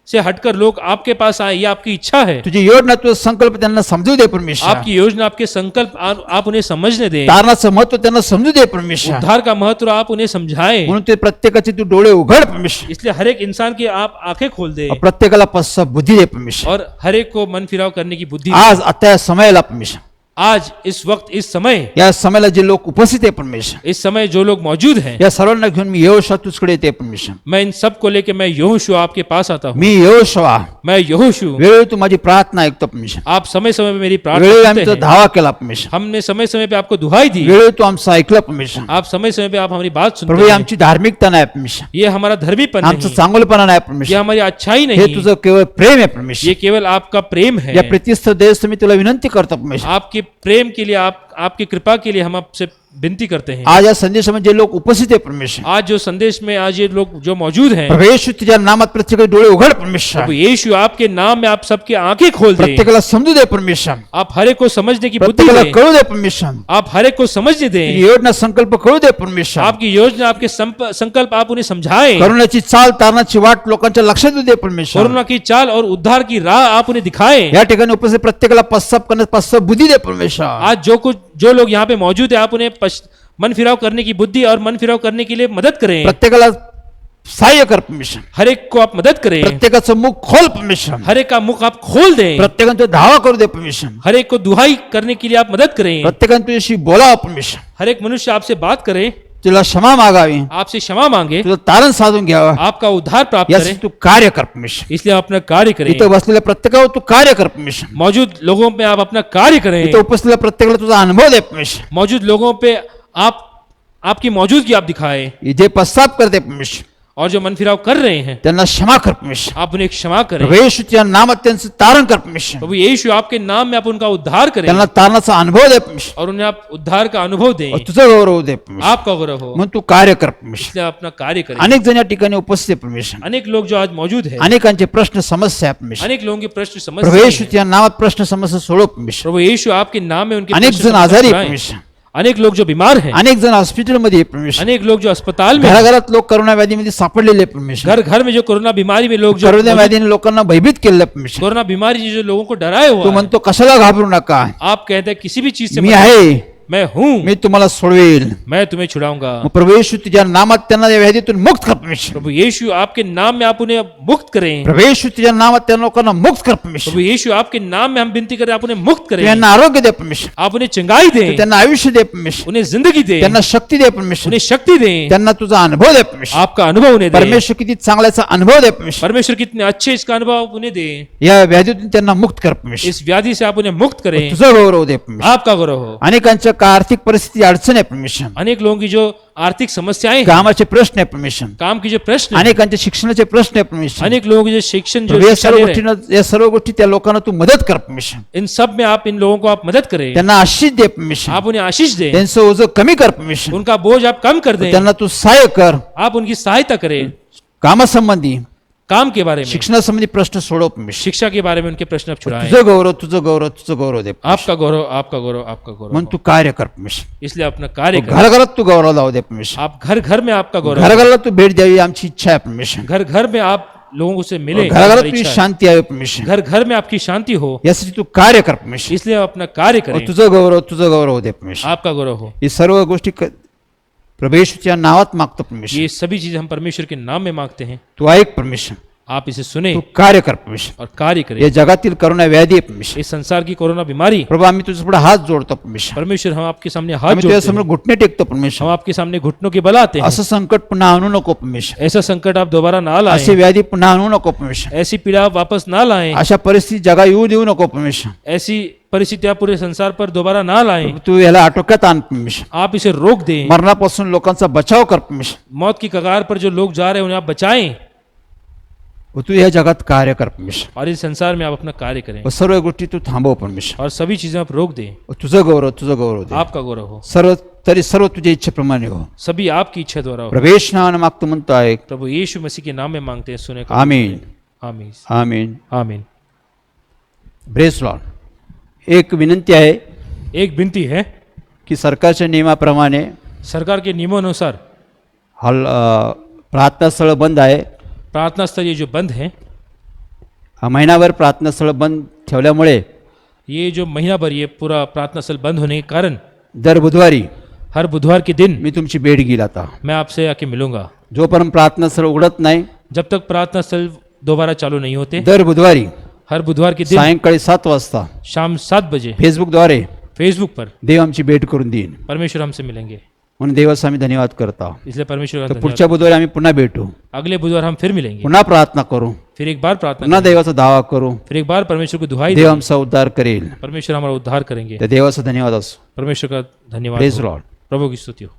से हटकर लोग आपके पास आए, ये आपकी इच्छा है. तुझी योजना, तुझा संकल्प त्यांना समजू दे परमेश्वर. आपकी योजना, आपके संकल्प आप उन्हें समझने दें. तारणाचं महत्व त्यांना समजू दे परमेश्वर. उद्धार का महत्व आप उन्हें समझाएं. म्हणून ते प्रत्येकाचे तू डोळे उघड परमेश्वर. इसलिए हर एक इंसान की आप आंखें खोल दे और प्रत्येकाला पश्चात बुद्धी दे परमेश्वर. और हर एक को मन फिराव करने की बुद्धि दे. आज आता या समयाला परमेश्वर, आज इस वक्त, इस समय, या समयाला जे लोक उपस्थित आहे परमेश्वर, इस समय जो लोग मौजूद हैं, या सर्वांना घेऊन मी यहोशुआ तुझकडे येते परमेश्वर. मैं इन सब को लेकर मैं यहोशुआ आपके पास आता हूँ. मी यहोशुआ, मैं यहोशू, वेळोवेळी तू माझी प्रार्थना ऐकतो परमेश्वर. आप समय समय पे मेरी प्रार्थना वेळोवेळी करते आमचा हैं. धावा केला परमेश्वर. हमने समय समय पे आपको दुहाई दी. वेळोवेळी तू आमचं ऐकलं परमेश्वर. आप समय समय पे आप हमारी बात सुनते प्रभू ही हैं. आमची धार्मिकता नाही परमेश्वर, ये हमारा धर्मीपन आमचं नहीं, चांगलपणा नाही ये परमेश्वर. हमारी अच्छाई हे नहीं, तुझं केवळ प्रेम आहे परमेश्वर. ये केवल आपका प्रेम है. या प्रीतिस्थ देश मी तुला विनंती करतो परमेश्वर. आपके प्रेम के लिए, आपकी कृपा के लिए हम आपसे विनती करते हैं. आज या संदेशामध्ये जे लोक उपस्थित आहे परमेश्वर, आज जो संदेश में आज ये लोग जो मौजूद हैं, प्रभू येशू तुझ्या नामात प्रत्येकाचे डोळे उघड परमेश्वर. प्रभु यीशु आपके नाम में आप सबकी आंखें खोल दे. प्रत्येकाला समजू दे परमेश्वर. आप हर एक को समझने की बुद्धि प्रत्येकाला दें. कळू दे परमेश्वर. आप हर एक को समझने तुझी दें. योजना संकल्प कळू दे परमेश्वर. आपकी योजना, आपके संकल्प आप उन्हें समझाएं. करुणाची चाल, तारणाची वाट लोकांच्या लक्षात येऊ दे परमेश्वर. कोरोना की चाल और उद्धार की राह आप उन्हें दिखाएं. या ठिकाणी उपस्थित प्रत्येकाला पश्चाताप करण्यास पश्चाताप बुद्धी दे परमेश्वर. आज जो लोग यहाँ पे मौजूद है, आप उन्हें मन फिराव करने की बुद्धि और मन फिराव करने के लिए मदद करें. प्रत्येकाला सहाय्य कर परमेश्वर. हर एक को आप मदद करें. प्रत्येकाचं मुख खोल परमेश्वर. हर एक का मुख आप खोल दें. प्रत्येकाचा धावा करू दे परमेश्वर. हर एक को दुहाई करने के लिए आप मदद करें. प्रत्येकाने तुझ्याशी बोलावं परमेश्वर. हर एक मनुष्य आपसे बात करे, तुला क्षमा मागावी, आपसे क्षमा मांगे, तुझं तारण साधून घ्यावं, आपका उद्धार प्राप्त यासाठी करें. तू कार्य कर परमेश्वर. इसलिए आप अपना कार्य करें. इथं बसलेल्या प्रत्येकावर तू कार्य कर परमेश्वर. मौजूद लोगों पे आप अपना कार्य करें. इथं उपस्थित प्रत्येकाला तुझा अनुभव दे परमेश्वर. मौजूद लोगों पे आपकी मौजूदगी आप दिखाएं. जे पश्चाताप करते परमेश्वर, और जो मन फिराव कर रहे हैं, त्यांना क्षमा कर परमेश्वर. आप उन्हें क्षमा करें. प्रभू येशूच्या नामात त्यांचं तारण कर परमेश्वर. प्रभु यीशु आपके नाम में आप उनका उद्धार करें त्यांना तारणाचा अनुभव दे परमेश्वर. और उन्हें आप उद्धार का अनुभव दें. और तुझं गौरव दे परमेश्वर. आपका गौरव हो. म्हणून तू कार्य कर परमेश्वर. इसलिए अपना कार्य करें. अनेक जण या ठिकाणी उपस्थित आहे परमेश्वर. अनेक लोग जो आज मौजूद है, अनेकांचे प्रश्न समस्या आहे परमेश्वर. अनेक लोगों के प्रश्न प्रभू समस्या हैं. येशूच्या नामात प्रश्न समस्या सोडव परमेश्वर. प्रभु यीशु आपके नाम में उनके अनेक प्रश्न जण आजारी आहे छुड़ाएं. परमेश्वर. अनेक लोग जो बीमार हैं, अनेक जण हॉस्पिटलमध्ये आहे परमेश्वर. अनेक लोग जो अस्पताल में हैं, घराघरात लोक करोना व्याधीमध्ये सापडलेले आहे परमेश्वर. घर घर में जो कोरोना बीमारी में लोग जो करोना व्याधीने लोकांना भयभीत केलेलं आहे परमेश्वर. कोरोना बीमारी जो लोगों को डराए तू हुआ है, म्हणतो कशाला घाबरू नका, आप कहते हैं किसी भी चीज से मी मत- आहे. मैं हूँ, मी तुम्हाला सोडवेल. मैं तुम्हें छुड़ाऊंगा. मग प्रभू येशू तुझ्या नामात त्यांना या व्याधीतून मुक्त कर परमेश्वर. प्रभु यीशु आपके नाम में आप उन्हें मुक्त करें. प्रभू येशू तुझ्या नामात त्या लोकांना मुक्त कर परमेश्वर. प्रभु यीशु आपके नाम में हम विनती करें, आप उन्हें मुक्त करें. त्यांना आरोग्य दे परमेश्वर. आप उन्हें चंगाई दें, त्यांना आयुष्य दे परमेश्वर. उन्हें जिंदगी दें, त्यांना शक्ती दे परमेश्वर. उन्हें शक्ति दें, त्यांना तुझा अनुभव दे परमेश्वर. आपका अनुभव उन्हें दें. परमेश्वर किती चांगल्याचा अनुभव दे परमेश्वर. परमेश्वर कितने अच्छे इसका अनुभव उन्हें दें. या व्याधीतून त्यांना मुक्त कर परमेश्वर. इस व्याधि से आप उन्हें मुक्त करें. तुझं गौरव दे परमेश्वर. आपका गौरव हो. अनेकांच्या आर्थिक परिस्थिती अडचण आहे परमेश्वर. अनेक लोगों की जो आर्थिक समस्याएं हैं, कामाचे प्रश्न आहे परमेश्वर. काम की जो प्रश्न हैं, अनेकांचे शिक्षणाचे प्रश्न आहे परमेश्वर. अनेक लोगों की जो शिक्षण जो प्रभू, या शिक्षा सर्व ले रहे हैं, गोष्टी या सर्व गोष्टी त्या लोकांना तू मदत कर परमेश्वर. इन सब में आप इन लोगों को आप मदद करें. त्यांना आशीष दे परमेश्वर. आप उन्हें आशीष दें, त्यांचं ओझं कमी कर परमेश्वर. उनका बोझ आप कम कर दें. त्यांना तू सहाय्य कर. आप उनकी सहायता करें. कामासंबंधी काम के बारे में, शिक्षणासंबंधी प्रश्न सोडव परमेश्वर. शिक्षा के बारे में उनके प्रश्न आप छुड़ाएं. तुझं गौरव तुझं गौरव तुझं गौरव दे परमेश्वर. आपका गौरव, आपका गौरव, आपका गौरव म्हणून हो. तू कार्य कर परमेश्वर. इसलिए अपना कार्य करें. घराघरात तू गौरव लावू दे परमेश्वर. आप घर घर में आपका गौरव, घराघराला तू भेट द्यावी आमची इच्छा आहे परमेश्वर. घर घर में आप लोगों से मिले, घराघरात हमारी तुझी इच्छा है. शांती आहे परमेश्वर. घर घर में आपकी शांति हो, यासाठी तू कार्य कर परमेश्वर. इसलिए आप अपना कार्य करें. तुझं गौरव दे परमेश्वर. आपका गौरव हो. ही सर्व गोष्टी प्रभू येशूच्या नावात मागतो परमेश्वर. ये सभी चीजें हम परमेश्वर के नाम में मांगते हैं. तू ऐक परमेश्वर. आप इसे सुने तू कार्य कर परमेश्वर. और कार्य या करें. जगातील करोना व्याधी आहे परमेश्वर. इस संसार की कोरोना बीमारी, प्रभू आम्ही तुझ्या पुढे हात जोडतो परमेश्वर. परमेश्वर हम आपके सामने हाथ आम्ही तुझ्या जोड़ते समोर हैं. घुटणे टेकतो हम परमेश्वर. आपके सामने घुटनों के बल आते हैं. असं संकट पुन्हा आणू नको परमेश्वर. ऐसा संकट आप दोबारा ना असे लाएं. व्याधी पुन्हा आणू नको परमेश्वर. ऐसी पीड़ा आप वापस ना लाएं. अशा परिस्थिती जगा येऊ देऊ नको परमेश्वर. ऐसी परिस्थितियां पूरे संसार पर दोबारा ना लाएं. तू याला आटोक्यात आण परमेश्वर. आप इसे रोक दें. मरणापासून लोकांचा बचाव कर परमेश्वर. मौत की कगार पर जो लोग जा रहे हैं उन्हें आप बचाएं. व तू या जगात कार्य कर परमेश्वर. और इस संसार में आप अपना कार्य करें. व सर्व गोष्टी तू थांबव परमेश्वर. और सभी चीजें आप रोक दें. व तुझं गौरव दे. आपका गौरव हो. सर्व तुझ्या इच्छेप्रमाणे हो. सभी आपकी इच्छा द्वारा हो. प्रवेश नावानं मागतो म्हणतो आहे. प्रभु यीशु मसीह के नाम में मांगते हैं, सुने. आमीन आमीन. आमीन. आमीन. Brace Lord. एक विनंती आहे एक विनती है, की सरकारच्या नियमाप्रमाणे सरकार के नियमानुसार प्रार्थना स्थळ बंद आहे. प्रार्थना स्थल ये जो बंद है, महिनाभर प्रार्थना स्थळ बंद ठेवल्यामुळे ये जो महीना भर ये पूरा प्रार्थना स्थल बंद होने के कारण दर बुधवारी हर बुधवार के दिन मी तुमची भेट घेईल. आता मैं आपसे आके मिलूंगा. जोपर्यंत प्रार्थना स्थळ उघडत नाही, जब तक प्रार्थना स्थल दोबारा चालू नहीं होते, दर बुधवारी हर बुधवार के दिन सायंकाळी 7 वाजता शाम 7 बजे फेसबुकद्वारे फेसबुक पर देव आमची भेट करून देईन. परमेश्वर हमसे मिलेंगे. म्हणून देवाचा आम्ही धन्यवाद करतो. इसलिए परमेश्वर का तर धन्यवाद. पुढच्या बुधवारी आम्ही पुन्हा भेटू. अगले बुधवार हम फिर मिलेंगे, पुन्हा प्रार्थना करू. फिर एक बार प्रार्थना पुन्हा करेंगे. देवाचा दावा करू. फिर एक बार परमेश्वर को दुहाई देव देंगे. आमचा उद्धार करेल. परमेश्वर हमारा उद्धार करेंगे. त्या देवाचा धन्यवाद असो. परमेश्वर का धन्यवाद प्रेज हो. लॉर्ड. प्रभु की स्तुति हो.